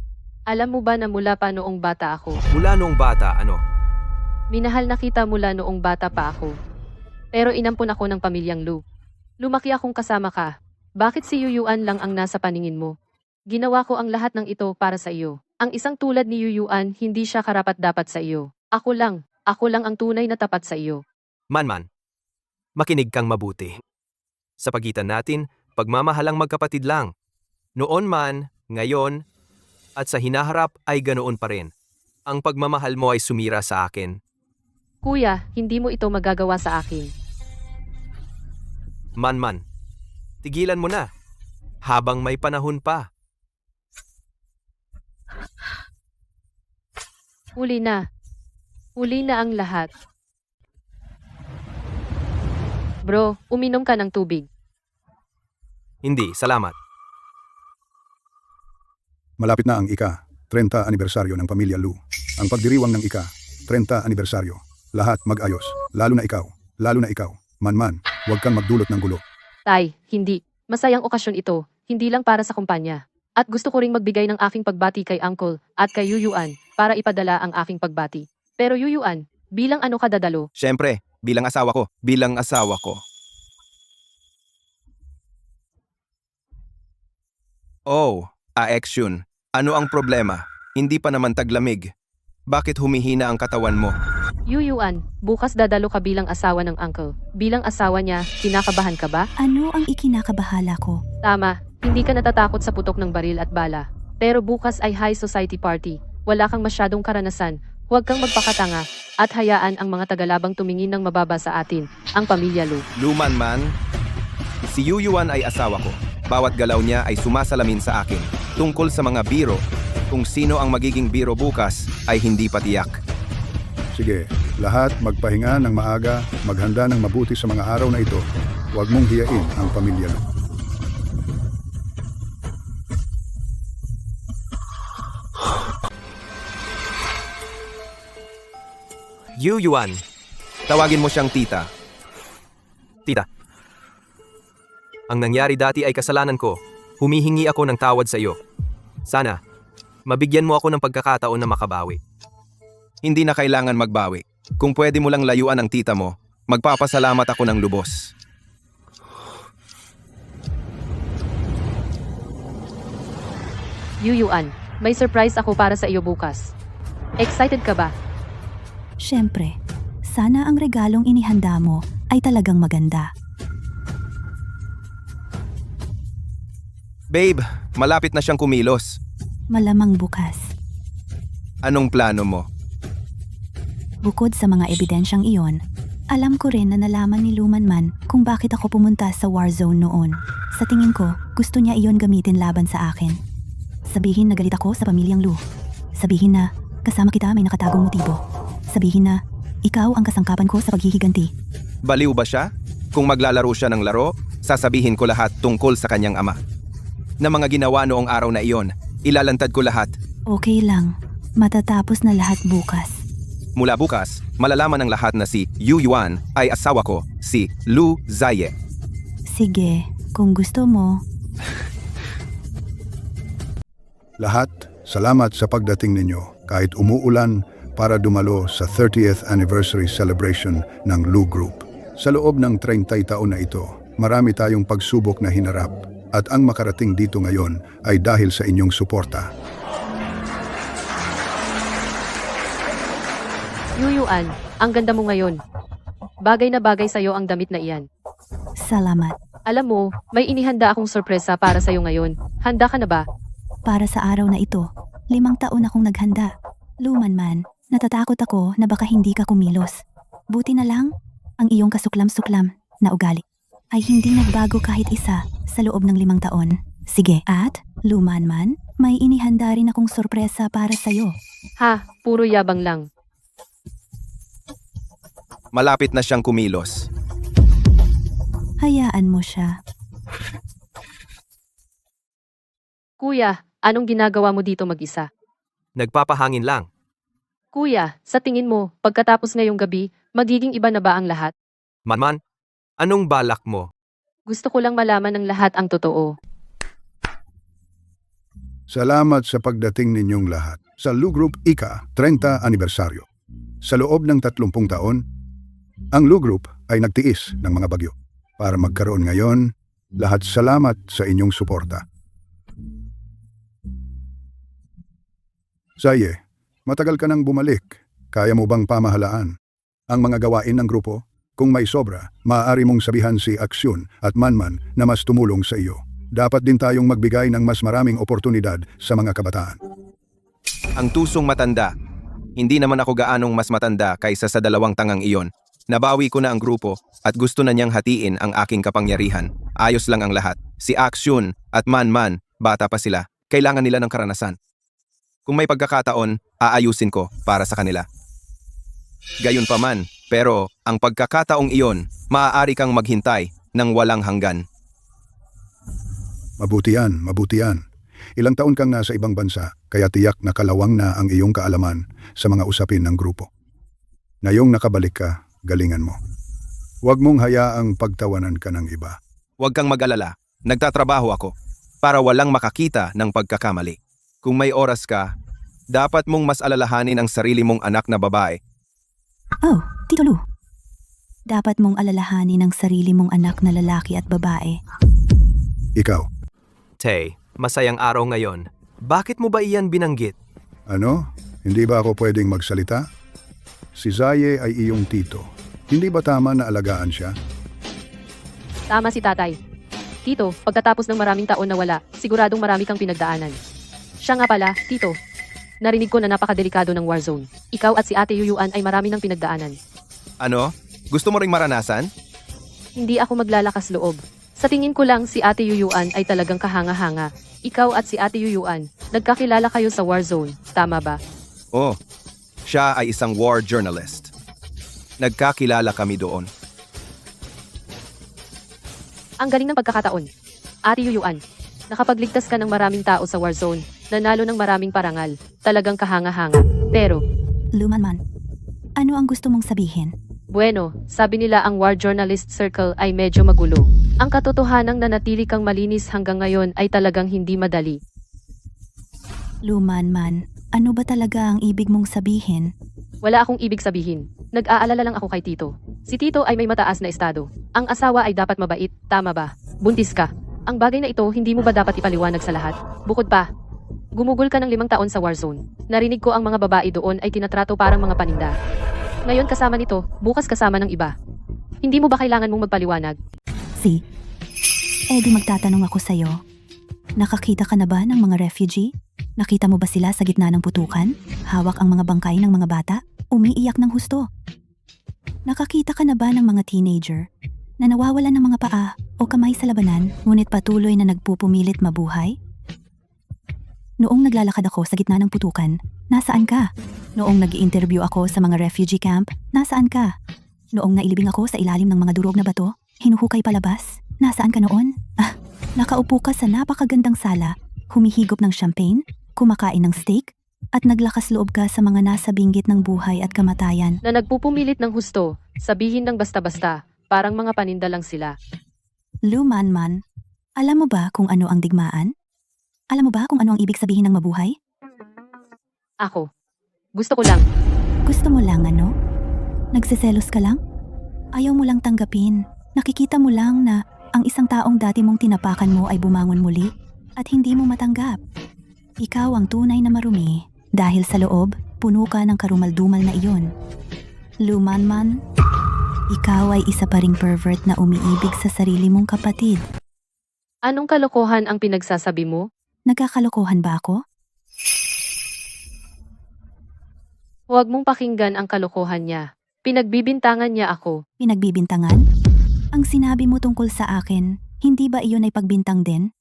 Alam mo ba na mula pa noong bata ako, Mula noong bata, ano? minahal na kita mula noong bata pa ako. Pero inampun ako ng pamilyang Lu. Lumaki akong kasama ka. Bakit si Yuyuan lang ang nasa paningin mo? Ginawa ko ang lahat ng ito para sa iyo. Ang isang tulad ni Yuyuan, hindi siya karapat-dapat sa iyo. Ako lang ang tunay na tapat sa iyo. Man, makinig kang mabuti. Sa pagitan natin, pagmamahalang magkapatid lang. Noon man, ngayon, at sa hinaharap ay ganoon pa rin. Ang pagmamahal mo ay sumira sa akin. Kuya, hindi mo ito magagawa sa akin. Man, tigilan mo na. Habang may panahon pa. Huli na. Huli na ang lahat. Bro, uminom ka ng tubig. Hindi, salamat. Malapit na ang ika-30 anibersaryo ng pamilya Lu. Ang pagdiriwang ng ika-30 anibersaryo. Lahat mag-ayos. Lalo na ikaw. Man, huwag kang magdulot ng gulo. Tay, hindi. Masayang okasyon ito, hindi lang para sa kumpanya. At gusto ko ring magbigay ng aking pagbati kay Uncle at kay Yuyuan para ipadala ang aking pagbati. Pero Yuyuan, bilang ano ka dadalo? Siyempre, bilang asawa ko. Oh, Aeksyon. Ano ang problema? Hindi pa naman taglamig. Bakit humihina ang katawan mo? Yuyuan, bukas dadalo ka bilang asawa ng Uncle. Bilang asawa niya, kinakabahan ka ba? Ano ang ikinakabahala ko? Tama, hindi ka natatakot sa putok ng baril at bala. Pero bukas ay high society party. Wala kang masyadong karanasan. Huwag kang magpakatanga at hayaan ang mga tagalabang tumingin ng mababa sa atin, ang pamilya Lu. Luman man, si Yuyuan ay asawa ko. Bawat galaw niya ay sumasalamin sa akin. Tungkol sa mga biro, kung sino ang magiging biro bukas ay hindi patiyak. Sige, lahat magpahinga ng maaga, maghanda ng mabuti sa mga araw na ito. Huwag mong hiyain ang pamilya Lu. Yuyuan, Tawagin mo siyang tita. tita. Ang nangyari dati ay kasalanan ko. Humihingi ako ng tawad sa iyo. Sana, mabigyan mo ako ng pagkakataon na makabawi. Hindi na kailangan magbawi. Kung pwede mo lang layuan ang tita mo, Magpapasalamat ako ng lubos. Yuyuan, may surprise ako para sa iyo bukas. Excited ka ba? Siyempre, sana ang regalong inihanda mo ay talagang maganda. Babe, malapit na siyang kumilos. Malamang bukas. Anong plano mo? Bukod sa mga ebidensyang iyon, alam ko rin na nalaman ni Lumanman kung bakit ako pumunta sa war zone noon. Sa tingin ko, gusto niya iyon gamitin laban sa akin. Sabihin na galit ako sa pamilyang Lu. Sabihin na kasama kita may nakatagong motibo. Sabihin na ikaw ang kasangkapan ko sa paghihiganti. Baliw ba siya? Kung maglalaro siya ng laro, sasabihin ko lahat tungkol sa kanyang ama. Na mga ginawa noong araw na iyon, ilalantad ko lahat. Okay lang, matatapos na lahat bukas. Mula bukas, malalaman ng lahat na si Yu Yuan ay asawa ko, si Lu Zaye. Sige, kung gusto mo. Lahat, salamat sa pagdating ninyo kahit umuulan para dumalo sa 30th anniversary celebration ng Lu Group. Sa loob ng 30 taon na ito, marami tayong pagsubok na hinarap at ang makarating dito ngayon ay dahil sa inyong suporta. Yuyuan, ang ganda mo ngayon. Bagay na bagay sa'yo ang damit na iyan. Salamat. Alam mo, may inihanda akong sorpresa para sa'yo ngayon. Handa ka na ba? Para sa araw na ito, 5 taon akong naghanda. Lumanman, natatakot ako na baka hindi ka kumilos. Buti na lang, ang iyong kasuklam-suklam na ugali ay hindi nagbago kahit isa sa loob ng 5 taon. Sige, at Lumanman, may inihanda rin akong sorpresa para sa'yo. Ha, puro yabang lang. Malapit na siyang kumilos. Hayaan mo siya. Kuya, anong ginagawa mo dito mag-isa? Nagpapahangin lang. Kuya, sa tingin mo, pagkatapos ngayong gabi, magiging iba na ba ang lahat? Manman, anong balak mo? Gusto ko lang malaman ng lahat ang totoo. Salamat sa pagdating ninyong lahat sa Lu Group Ika 30 anibersaryo. Sa loob ng 30 taon, ang Lu Group ay nagtiis ng mga bagyo. Para magkaroon ngayon, lahat salamat sa inyong suporta. Zaye, matagal ka nang bumalik. Kaya mo bang pamahalaan ang mga gawain ng grupo? Kung may sobra, maaari mong sabihan si Aksyon at Manman na mas tumulong sa iyo. Dapat din tayong magbigay ng mas maraming oportunidad sa mga kabataan. Ang tusong matanda. Hindi naman ako gaanong mas matanda kaysa sa 2 tangang iyon. Nabawi ko na ang grupo at gusto na niyang hatiin ang aking kapangyarihan. Ayos lang ang lahat. Si Aksyon at Manman, bata pa sila. Kailangan nila ng karanasan. Kung may pagkakataon, aayusin ko para sa kanila. Gayunpaman, pero ang pagkakataong iyon, maaari kang maghintay ng walang hanggan. Mabuti yan, mabuti yan. Ilang taon kang nasa ibang bansa, kaya tiyak na kalawang na ang iyong kaalaman sa mga usapin ng grupo. Ngayong nakabalik ka, galingan mo. Huwag mong hayaang pagtawanan ka ng iba. Huwag kang mag-alala, nagtatrabaho ako para walang makakita ng pagkakamali. Kung may oras ka, dapat mong mas alalahanin ang sarili mong anak na babae. Oh, Tito Lu. Dapat mong alalahanin ang sarili mong anak na lalaki at babae. Ikaw, Tay, masayang araw ngayon. Bakit mo ba iyan binanggit? ano? Hindi ba ako pwedeng magsalita? Si Zaye ay iyong tito. Hindi ba tama na alagaan siya? Tama si tatay. Tito, pagkatapos ng maraming taon na wala, siguradong marami kang pinagdaanan. Siya nga pala, Tito. Narinig ko na napakadelikado ng war zone. Ikaw at si Ate Yuyuan ay marami ng pinagdaanan. Ano? Gusto mo ring maranasan? Hindi ako maglalakas loob. Sa tingin ko lang si Ate Yuyuan ay talagang kahanga-hanga. Ikaw at si Ate Yuyuan, nagkakilala kayo sa war zone, tama ba? Oh, siya ay isang war journalist. Nagkakilala kami doon. Ang galing ng pagkakataon. Ate Yuyuan, nakapagligtas ka ng maraming tao sa war zone, nanalo ng maraming parangal, talagang kahanga-hanga. Pero, Lumanman, ano ang gusto mong sabihin? bueno, sabi nila ang war journalist circle ay medyo magulo. Ang katotohanang nanatili kang malinis hanggang ngayon ay talagang hindi madali. Lumanman, ano ba talaga ang ibig mong sabihin? Wala akong ibig sabihin. Nag-aalala lang ako kay Tito. Si Tito ay may mataas na estado. Ang asawa ay dapat mabait, tama ba? Buntis ka. Ang bagay na ito hindi mo ba dapat ipaliwanag sa lahat? Bukod pa, gumugol ka ng 5 taon sa war zone. Narinig ko ang mga babae doon ay tinatrato parang mga paninda. Ngayon kasama nito, bukas kasama ng iba. Hindi mo ba kailangan mong magpaliwanag? Si, di magtatanong ako sa'yo. Nakakita ka na ba ng mga refugee? Nakita mo ba sila sa gitna ng putukan? Hawak ang mga bangkay ng mga bata? Umiiyak ng husto. Nakakita ka na ba ng mga teenager na nawawalan ng mga paa o kamay sa labanan ngunit patuloy na nagpupumilit mabuhay? Noong naglalakad ako sa gitna ng putukan, nasaan ka? Noong nag-i-interview ako sa mga refugee camp, nasaan ka? Noong nailibing ako sa ilalim ng mga durog na bato, hinuhukay palabas, nasaan ka noon? Nakaupo ka sa napakagandang sala, humihigop ng champagne, kumakain ng steak, at naglakas loob ka sa mga nasa binggit ng buhay at kamatayan. Na nagpupumilit ng husto, sabihin ng basta-basta, parang mga paninda lang sila. Lou Manman, alam mo ba kung ano ang digmaan? Alam mo ba kung ano ang ibig sabihin ng mabuhay? Ako. Gusto ko lang. Gusto mo lang ano? Nagseselos ka lang? Ayaw mo lang tanggapin. Nakikita mo lang na ang isang taong dati mong tinapakan mo ay bumangon muli at hindi mo matanggap. Ikaw ang tunay na marumi dahil sa loob, puno ka ng karumaldumal na iyon. Lou Manman, ikaw ay isa pa ring pervert na umiibig sa sarili mong kapatid. Anong kalokohan ang pinagsasabi mo? Nagkakalokohan ba ako? Huwag mong pakinggan ang kalokohan niya. Pinagbibintangan niya ako. Pinagbibintangan? Ang sinabi mo tungkol sa akin, hindi ba iyon ay pagbintang din?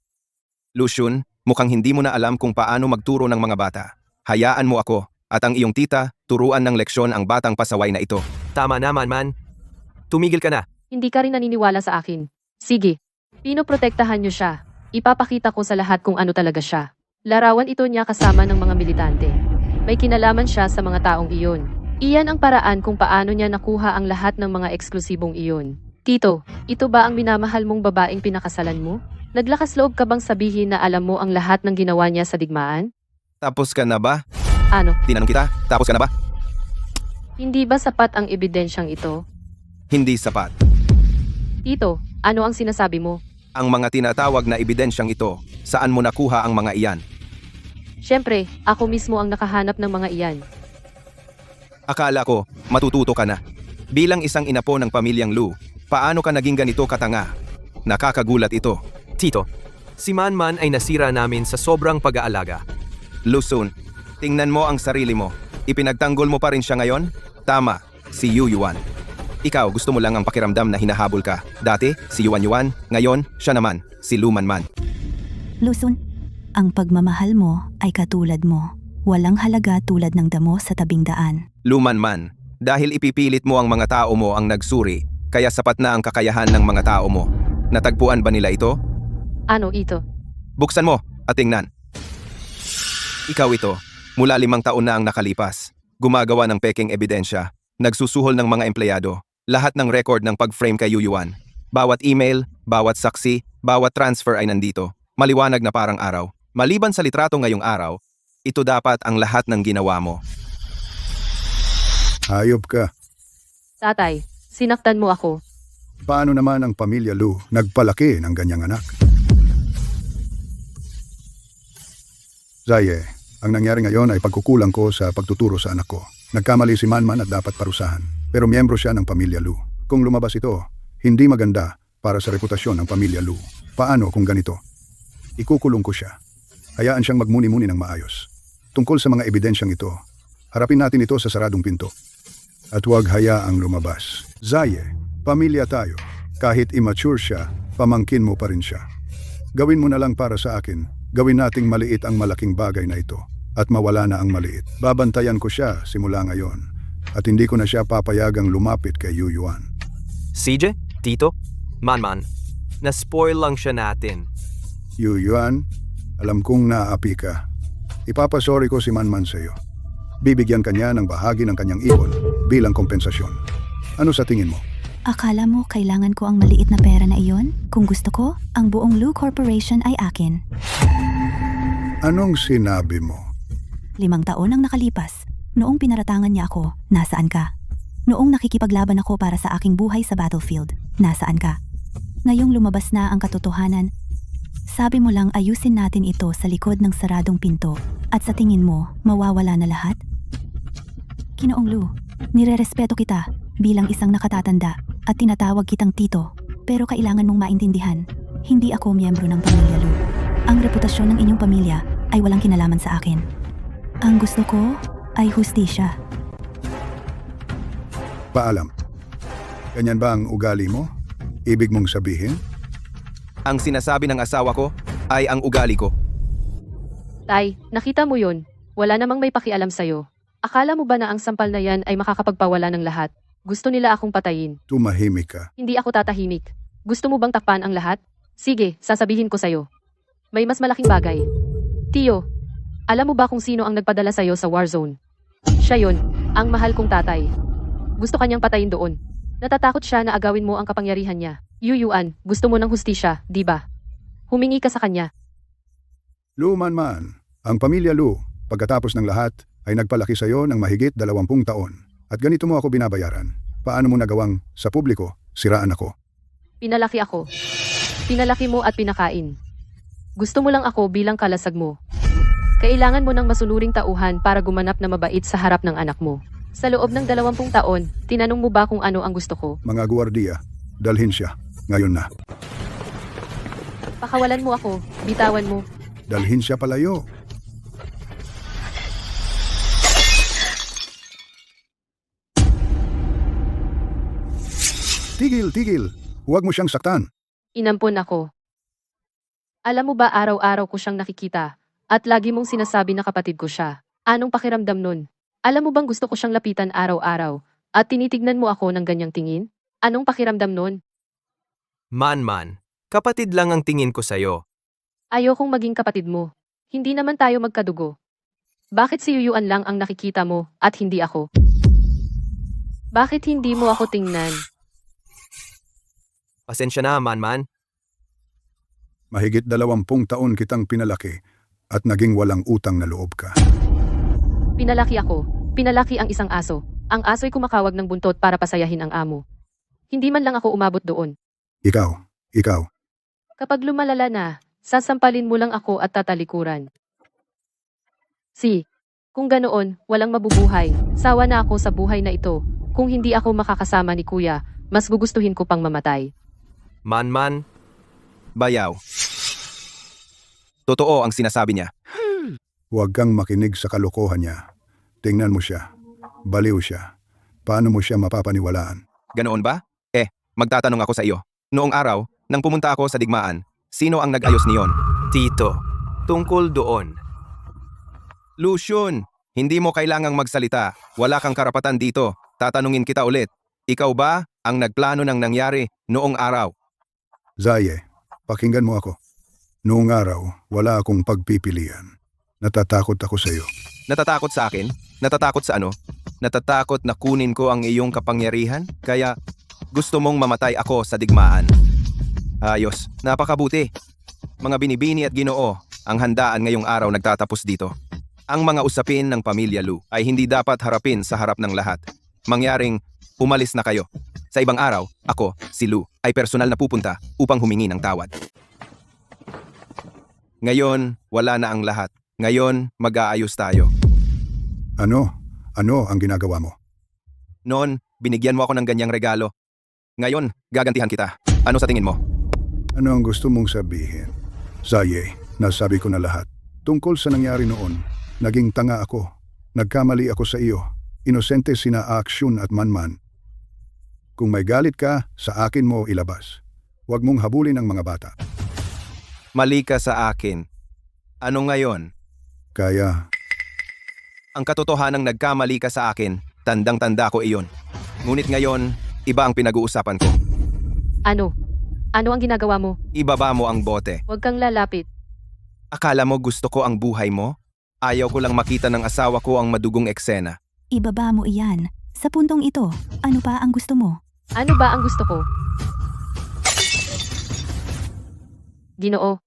Lucian, mukhang hindi mo na alam kung paano magturo ng mga bata. Hayaan mo ako, at ang iyong tita, turuan ng leksyon ang batang pasaway na ito. Tama naman, man. Tumigil ka na. Hindi ka rin naniniwala sa akin. Sige. Pinoprotektahan niyo siya. Ipapakita ko sa lahat kung ano talaga siya. Larawan ito niya kasama ng mga militante. May kinalaman siya sa mga taong iyon. Iyan ang paraan kung paano niya nakuha ang lahat ng mga eksklusibong iyon. Tito, ito ba ang minamahal mong babaeng pinakasalan mo? Naglakas loob ka bang sabihin na alam mo ang lahat ng ginawa niya sa digmaan? Tapos ka na ba? Ano? Tinanong kita, tapos ka na ba? Hindi ba sapat ang ebidensyang ito? Hindi sapat. Tito, ano ang sinasabi mo? Ang mga tinatawag na ebidensyang ito, saan mo nakuha ang mga iyan? Siyempre, ako mismo ang nakahanap ng mga iyan. Akala ko, matututo ka na. Bilang isang inapo ng pamilyang Lu, paano ka naging ganito katanga? Nakakagulat ito. Tito, si Manman ay nasira namin sa sobrang pag-aalaga. Lusun, tingnan mo ang sarili mo. Ipinagtanggol mo pa rin siya ngayon? Tama, si Yu Yuan. Ikaw, gusto mo lang ang pakiramdam na hinahabol ka. Dati, si Yuan Yuan, ngayon, siya naman, si Lu Manman. Lusun, ang pagmamahal mo ay katulad mo. Walang halaga tulad ng damo sa tabing daan. Lu Manman, dahil ipipilit mo ang mga tao mo ang nagsuri, kaya sapat na ang kakayahan ng mga tao mo. Natagpuan ba nila ito? Ano ito? Buksan mo at tingnan. Ikaw ito, mula 5 taon na ang nakalipas. Gumagawa ng peking ebidensya, nagsusuhol ng mga empleyado, lahat ng record ng pag-frame kay Yu Yuan. Bawat email, bawat saksi, bawat transfer ay nandito. Maliwanag na parang araw. Maliban sa litrato ngayong araw, ito dapat ang lahat ng ginawa mo. Hayop ka. Tatay, sinaktan mo ako. Paano naman ang pamilya Lu nagpalaki ng ganyang anak? Zaye, ang nangyari ngayon ay pagkukulang ko sa pagtuturo sa anak ko. Nagkamali si Manman at dapat parusahan. Pero miyembro siya ng pamilya Lu. Kung lumabas ito, hindi maganda para sa reputasyon ng pamilya Lu. Paano kung ganito? Ikukulong ko siya. Hayaan siyang magmuni-muni ng maayos. Tungkol sa mga ebidensyang ito, harapin natin ito sa saradong pinto. At huwag hayaang lumabas. Zaye, pamilya tayo. Kahit immature siya, pamangkin mo pa rin siya. Gawin mo na lang para sa akin. Gawin nating maliit ang malaking bagay na ito. At mawala na ang maliit. Babantayan ko siya simula ngayon. At hindi ko na siya papayagang lumapit kay Yu Yuan. CJ, Tito, Manman, na-spoil lang siya natin. Yu Yuan, alam kong naapi ka. Ipapasorry ko si Manman sa iyo. Bibigyan kanya ng bahagi ng kanyang ipon bilang kompensasyon. Ano sa tingin mo? Akala mo kailangan ko ang maliit na pera na iyon? Kung gusto ko, ang buong Lu Corporation ay akin. Anong sinabi mo? 5 taon ang nakalipas. Noong pinaratangan niya ako, nasaan ka? Noong nakikipaglaban ako para sa aking buhay sa battlefield, nasaan ka? Ngayong lumabas na ang katotohanan, sabi mo lang ayusin natin ito sa likod ng saradong pinto at sa tingin mo, mawawala na lahat? Ginoong Lu, nirerespeto kita bilang isang nakatatanda at tinatawag kitang tito, pero kailangan mong maintindihan, hindi ako miyembro ng pamilya Lu. Ang reputasyon ng inyong pamilya ay walang kinalaman sa akin. Ang gusto ko ay hustisya. Paalam. Ganyan ba ang ugali mo? Ibig mong sabihin? Ang sinasabi ng asawa ko ay ang ugali ko. Tay, nakita mo yun. Wala namang may pakialam sa'yo. Akala mo ba na ang sampal na yan ay makakapagpawala ng lahat? Gusto nila akong patayin. Tumahimik ka. Hindi ako tatahimik. Gusto mo bang takpan ang lahat? Sige, sasabihin ko sa'yo. May mas malaking bagay. Tiyo, alam mo ba kung sino ang nagpadala sa'yo sa war zone? Siya yon, ang mahal kong tatay. Gusto kanyang patayin doon. Natatakot siya na agawin mo ang kapangyarihan niya. Yuyuan, gusto mo ng hustisya, di ba? Humingi ka sa kanya. Lu man. Ang pamilya Lu, pagkatapos ng lahat, ay nagpalaki sa iyo ng mahigit 20 taon. At ganito mo ako binabayaran. Paano mo nagawang sa publiko, siraan ako? Pinalaki ako. Pinalaki mo at pinakain. Gusto mo lang ako bilang kalasag mo. Kailangan mo ng masunuring tauhan para gumanap na mabait sa harap ng anak mo. Sa loob ng 20 taon, tinanong mo ba kung ano ang gusto ko? Mga guwardiya, dalhin siya. Ngayon na. Pakawalan mo ako, bitawan mo. Dalhin siya palayo. Tigil. Huwag mo siyang saktan. Inampon ako. Alam mo ba araw-araw ko siyang nakikita at lagi mong sinasabi na kapatid ko siya. Anong pakiramdam nun? Alam mo bang gusto ko siyang lapitan araw-araw at tinitignan mo ako ng ganyang tingin? Anong pakiramdam nun? Man, kapatid lang ang tingin ko sa'yo. Ayokong maging kapatid mo. Hindi naman tayo magkadugo. Bakit si Yuyuan lang ang nakikita mo at hindi ako? Bakit hindi mo ako tingnan? Pasensya na, Man. Mahigit 20 taon kitang pinalaki at naging walang utang na loob ka. Pinalaki ako. Pinalaki ang isang aso. Ang aso'y kumakawag ng buntot para pasayahin ang amo. Hindi man lang ako umabot doon. Ikaw. Kapag lumalala na, sasampalin mo lang ako at tatalikuran. Kung ganoon, walang mabubuhay. Sawa na ako sa buhay na ito. Kung hindi ako makakasama ni Kuya, mas gugustuhin ko pang mamatay. Man, Bayaw. Totoo ang sinasabi niya. Huwag kang makinig sa kalokohan niya. Tingnan mo siya. Baliw siya. Paano mo siya mapapaniwalaan? Ganoon ba? Magtatanong ako sa iyo. Noong araw, nang pumunta ako sa digmaan, sino ang nag-ayos niyon? Tito, tungkol doon. Lucian, hindi mo kailangang magsalita. Wala kang karapatan dito. Tatanungin kita ulit. Ikaw ba ang nagplano ng nangyari noong araw? Zaye, pakinggan mo ako. Noong araw, wala akong pagpipilian. Natatakot ako sa iyo. Natatakot sa akin? Natatakot sa ano? Natatakot na kunin ko ang iyong kapangyarihan? Kaya gusto mong mamatay ako sa digmaan. Ayos, napakabuti. Mga binibini at Ginoo, ang handaan ngayong araw nagtatapos dito. Ang mga usapin ng pamilya Lu ay hindi dapat harapin sa harap ng lahat. Mangyaring umalis na kayo. Sa ibang araw, ako, si Lu, ay personal na pupunta upang humingi ng tawad. Ngayon, wala na ang lahat. Ngayon, mag-aayos tayo. Ano ang ginagawa mo? Noon, binigyan mo ako ng ganyang regalo. Ngayon, gagantihan kita. Ano sa tingin mo? Ano ang gusto mong sabihin? Zaye, nasabi ko na lahat. Tungkol sa nangyari noon, naging tanga ako. Nagkamali ako sa iyo. Inosente sina Aksyon at Man. Kung may galit ka, sa akin mo ilabas. Huwag mong habulin ang mga bata. Mali ka sa akin. Ano ngayon? Kaya, Ang katotohanang nagkamali ka sa akin, tandang-tanda ko iyon. Ngunit ngayon, iba ang pinag-uusapan ko. Ano? Ano ang ginagawa mo? Ibaba mo ang bote. Huwag kang lalapit. Akala mo gusto ko ang buhay mo? Ayaw ko lang makita ng asawa ko ang madugong eksena. Ibaba mo iyan. Sa puntong ito, ano pa ang gusto mo? Ano ba ang gusto ko? Ginoo,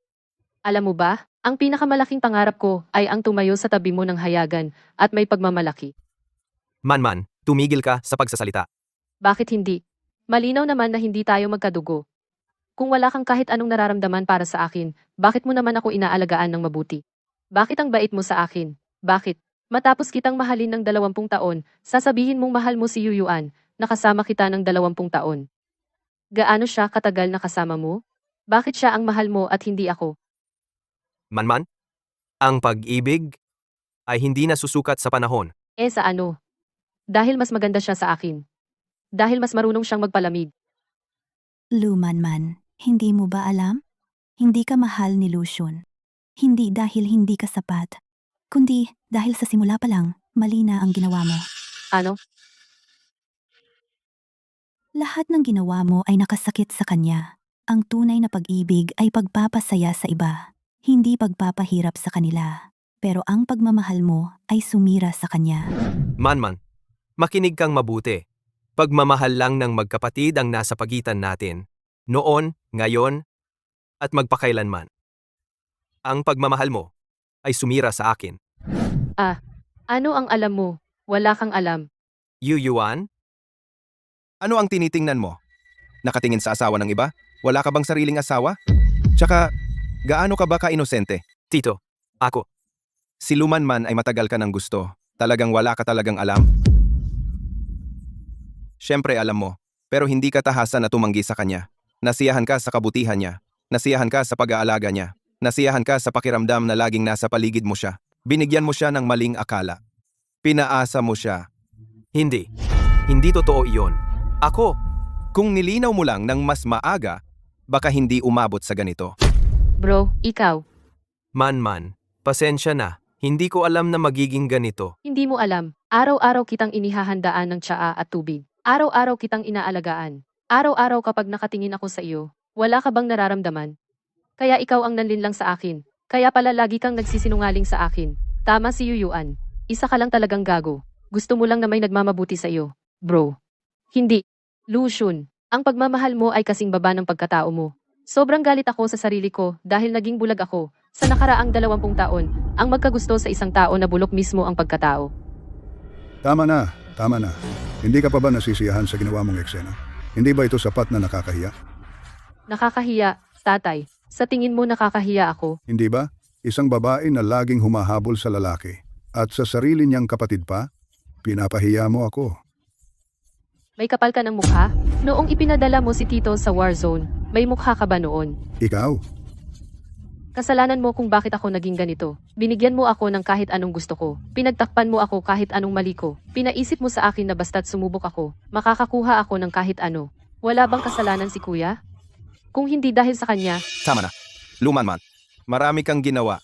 alam mo ba? Ang pinakamalaking pangarap ko ay ang tumayo sa tabi mo ng hayagan at may pagmamalaki. Man, Tumigil ka sa pagsasalita. Bakit hindi? Malinaw naman na hindi tayo magkadugo. Kung wala kang kahit anong nararamdaman para sa akin, bakit mo naman ako inaalagaan ng mabuti? Bakit ang bait mo sa akin? Bakit? Matapos kitang mahalin ng 20 taon, sasabihin mong mahal mo si Yuyuan, nakasama kita ng 20 taon. Gaano siya katagal nakasama mo? Bakit siya ang mahal mo at hindi ako? Manman, ang pag-ibig ay hindi nasusukat sa panahon. Sa ano? Dahil mas maganda siya sa akin. Dahil mas marunong siyang magpalamig. Lumanman, hindi mo ba alam? Hindi ka mahal ni Lucian. Hindi dahil hindi ka sapat, kundi dahil sa simula pa lang, mali na ang ginawa mo. Ano? Lahat ng ginawa mo ay nakasakit sa kanya. Ang tunay na pag-ibig ay pagpapasaya sa iba, hindi pagpapahirap sa kanila. Pero ang pagmamahal mo ay sumira sa kanya. Manman, makinig kang mabuti. Pagmamahal lang ng magkapatid ang nasa pagitan natin. Noon, ngayon, at magpakailanman. Ang pagmamahal mo ay sumira sa akin. Ano ang alam mo? Wala kang alam. Yuyuan, Ano ang tinitingnan mo? Nakatingin sa asawa ng iba? Wala ka bang sariling asawa? Tsaka, gaano ka ba ka-inosente? Tito, ako. Si Lumanman ay matagal ka ng gusto. Talagang wala ka talagang alam? Siyempre alam mo, pero hindi ka tahasan na tumanggi sa kanya. Nasiyahan ka sa kabutihan niya. Nasiyahan ka sa pag-aalaga niya. Nasiyahan ka sa pakiramdam na laging nasa paligid mo siya. Binigyan mo siya ng maling akala. Pinaasa mo siya. Hindi. Hindi totoo iyon. Ako, Kung nilinaw mo lang ng mas maaga, baka hindi umabot sa ganito. Bro, ikaw. Manman, pasensya na. Hindi ko alam na magiging ganito. Hindi mo alam. Araw-araw kitang inihahandaan ng tsaa at tubig. Araw-araw kitang inaalagaan. Araw-araw kapag nakatingin ako sa iyo, wala ka bang nararamdaman? Kaya ikaw ang nanlinlang sa akin. Kaya pala lagi kang nagsisinungaling sa akin. Tama si Yuyuan. Isa ka lang talagang gago. Gusto mo lang na may nagmamabuti sa iyo. Bro. Hindi. Lucian, ang pagmamahal mo ay kasing baba ng pagkatao mo. Sobrang galit ako sa sarili ko dahil naging bulag ako sa nakaraang 20 taon ang magkagusto sa isang tao na bulok mismo ang pagkatao. Tama na, tama na. Hindi ka pa ba nasisiyahan sa ginawa mong eksena? Hindi ba ito sapat na nakakahiya? Nakakahiya, tatay. Sa tingin mo nakakahiya ako? Hindi ba? Isang babae na laging humahabol sa lalaki at sa sarili niyang kapatid pa, pinapahiya mo ako. May kapal ka ng mukha? Noong ipinadala mo si Tito sa war zone, may mukha ka ba noon? Ikaw? Kasalanan mo kung bakit ako naging ganito. Binigyan mo ako ng kahit anong gusto ko. Pinagtakpan mo ako kahit anong mali ko. Pinaisip mo sa akin na basta't sumubok ako, makakakuha ako ng kahit ano. Wala bang kasalanan si kuya? Kung hindi dahil sa kanya, Tama na. Lumanman, marami kang ginawa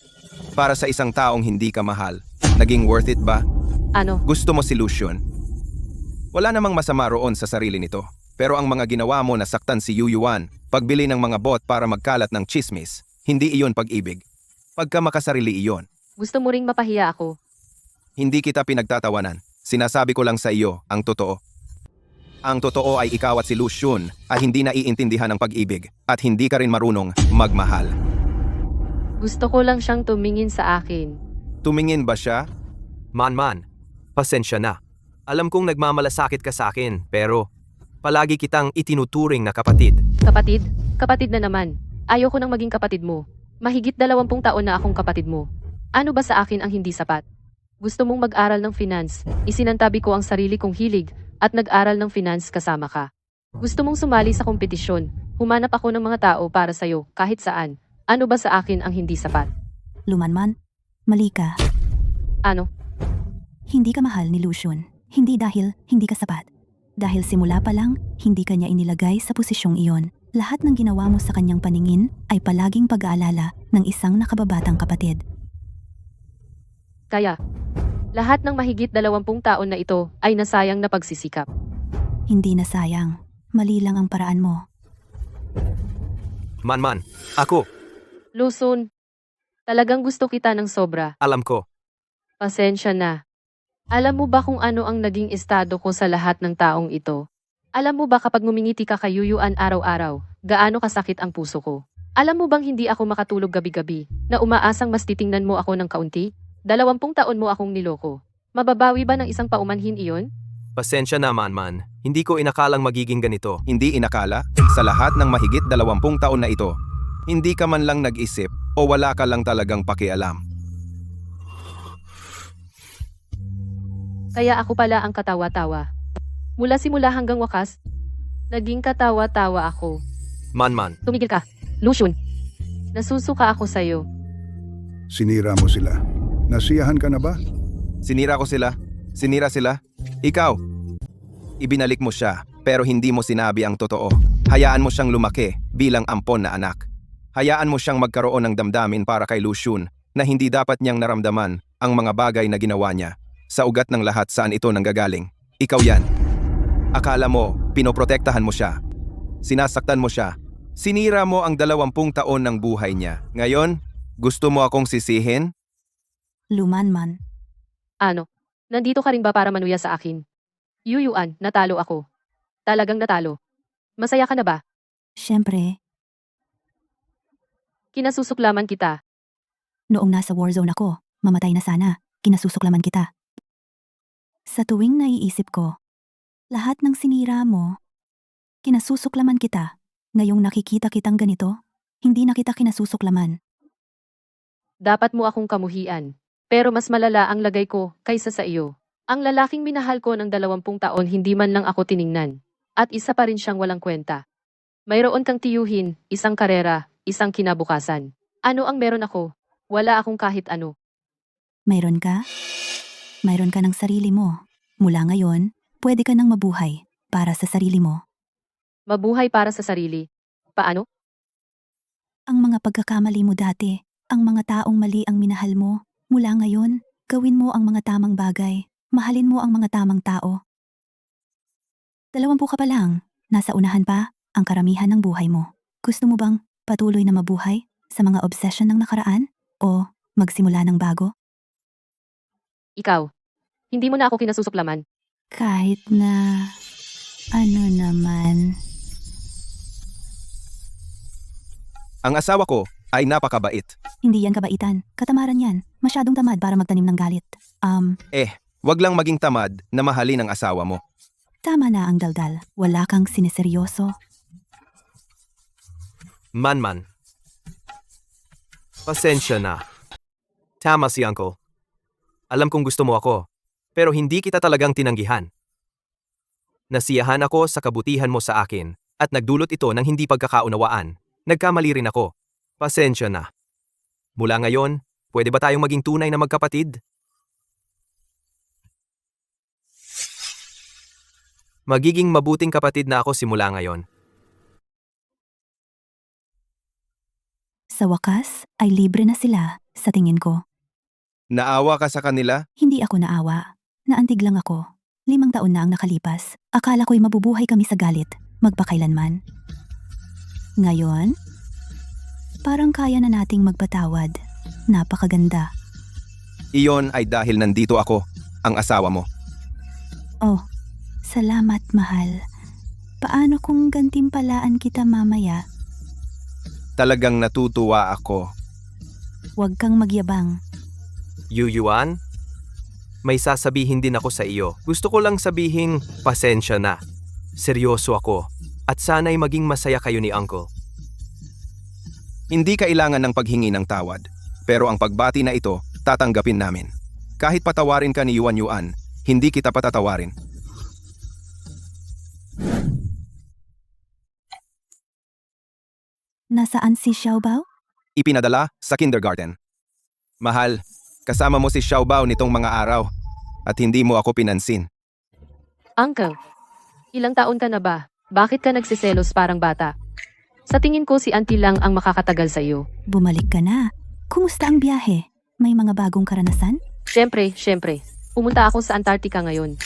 para sa isang taong hindi ka mahal. Naging worth it ba? ano? Gusto mo si Lucian? Wala namang masama roon sa sarili nito. Pero ang mga ginawa mo na saktan si Yuyuan, pagbili ng mga bot para magkalat ng chismis, hindi iyon pag-ibig. Pagka makasarili iyon. Gusto mo ring mapahiya ako? Hindi kita pinagtatawanan. Sinasabi ko lang sa iyo ang totoo. Ang totoo ay ikaw at si Lucian ay hindi naiintindihan ng pag-ibig at hindi ka rin marunong magmahal. Gusto ko lang siyang tumingin sa akin. Tumingin ba siya? Manman, pasensya na. Alam kong nagmamalasakit ka sa akin, pero palagi kitang itinuturing na kapatid. Kapatid? Kapatid na naman. Ayoko nang maging kapatid mo. Mahigit 20 taon na akong kapatid mo. Ano ba sa akin ang hindi sapat? Gusto mong mag-aral ng finance, isinantabi ko ang sarili kong hilig, at nag-aral ng finance kasama ka. Gusto mong sumali sa kompetisyon, humanap ako ng mga tao para sa'yo, kahit saan. Ano ba sa akin ang hindi sapat? Lumanman, mali ka. Ano? Hindi ka mahal ni Lucian. Hindi dahil hindi ka sapat. Dahil simula pa lang, hindi ka niya inilagay sa posisyong iyon. Lahat ng ginawa mo sa kanyang paningin ay palaging pag-aalala ng isang nakababatang kapatid. Kaya, lahat ng mahigit 20 taon na ito ay nasayang na pagsisikap. Hindi na sayang. Mali lang ang paraan mo. Manman, ako, Lusun, talagang gusto kita ng sobra. alam ko. Pasensya na. Alam mo ba kung ano ang naging estado ko sa lahat ng taong ito? Alam mo ba kapag ngumingiti ka kay Yuyuan araw-araw, gaano kasakit ang puso ko? Alam mo bang hindi ako makatulog gabi-gabi, na umaasang mas titingnan mo ako ng kaunti? 20 taon mo akong niloko. Mababawi ba ng isang paumanhin iyon? Pasensya na man. Hindi ko inakalang magiging ganito. Hindi inakala, sa lahat ng mahigit 20 taon na ito, hindi ka man lang nag-isip o wala ka lang talagang pakialam. Kaya ako pala ang katawa-tawa. Mula simula hanggang wakas, naging katawa-tawa ako. Man. Tumigil ka. Lucian. Nasusuka ako sa'yo. Sinira mo sila. Nasiyahan ka na ba? Sinira ko sila. Sinira sila. Ikaw. Ibinalik mo siya, pero hindi mo sinabi ang totoo. Hayaan mo siyang lumaki bilang ampon na anak. Hayaan mo siyang magkaroon ng damdamin para kay Lucian na hindi dapat niyang naramdaman ang mga bagay na ginawa niya. Sa ugat ng lahat saan ito nanggagaling. Ikaw yan. Akala mo, pinoprotektahan mo siya. Sinasaktan mo siya. Sinira mo ang 20 taon ng buhay niya. Ngayon, gusto mo akong sisihin? Lumanman. Ano? Nandito ka rin ba para manuya sa akin? Yuyuan, natalo ako. Talagang natalo. Masaya ka na ba? Siyempre, Kinasusuklaman kita. noong nasa war zone ako, mamatay na sana, kinasusuklaman kita. Sa tuwing naiisip ko, lahat ng sinira mo, kinasusuklaman kita. Ngayong nakikita kitang ganito, hindi na kita kinasusuklaman. Dapat mo akong kamuhian. Pero mas malala ang lagay ko kaysa sa iyo. Ang lalaking minahal ko ng 20 taon hindi man lang ako tiningnan. At isa pa rin siyang walang kwenta. Mayroon kang tiyuhin, isang karera, isang kinabukasan. Ano ang meron ako? Wala akong kahit ano. Mayroon ka? Mayroon ka ng sarili mo. Mula ngayon, pwede ka nang mabuhay para sa sarili mo. Mabuhay para sa sarili. Paano? Ang mga pagkakamali mo dati, ang mga taong mali ang minahal mo, mula ngayon, gawin mo ang mga tamang bagay. Mahalin mo ang mga tamang tao. 20 ka pa lang, nasa unahan pa ang karamihan ng buhay mo. Gusto mo bang patuloy na mabuhay sa mga obsession ng nakaraan? O magsimula ng bago? Ikaw. Hindi mo na ako kinasusuklaman. Kahit na ano naman. Ang asawa ko ay napakabait. Hindi yan kabaitan. Katamaran yan. Masyadong tamad para magtanim ng galit. Wag lang maging tamad na mahalin ang asawa mo. Tama na ang daldal. Wala kang sineseryoso. Man. Pasensya na. Tama si Uncle. Alam kong gusto mo ako, pero hindi kita talagang tinanggihan. Nasiyahan ako sa kabutihan mo sa akin at nagdulot ito ng hindi pagkakaunawaan. Nagkamali rin ako. Pasensya na. Mula ngayon, pwede ba tayong maging tunay na magkapatid? Magiging mabuting kapatid na ako simula ngayon. Sa wakas, ay libre na sila, sa tingin ko. Naawa ka sa kanila? Hindi ako naawa. Naantig lang ako. 5 taon na ang nakalipas. Akala ko'y mabubuhay kami sa galit, magpakailanman. Ngayon, parang kaya na nating magpatawad. Napakaganda. Iyon ay dahil nandito ako, ang asawa mo. Oh, salamat mahal. Paano kung gantimpalaan kita mamaya? Talagang natutuwa ako. Huwag kang magyabang. Yuyuan? May sasabihin din ako sa iyo. Gusto ko lang sabihin, pasensya na. Seryoso ako. At sana'y maging masaya kayo ni Uncle. Hindi kailangan ng paghingi ng tawad. Pero ang pagbati na ito, tatanggapin namin. Kahit patawarin ka ni Yuan, hindi kita patatawarin. Nasaan si Xiaobao? Ipinadala sa kindergarten. Mahal, kasama mo si Xiaobao nitong mga araw at hindi mo ako pinansin. Uncle, ilang taon ka na ba? Bakit ka nagsiselos parang bata? Sa tingin ko si auntie lang ang makakatagal sa iyo. Bumalik ka na. Kumusta ang biyahe? May mga bagong karanasan? Siyempre. Pumunta ako sa Antarctica ngayon.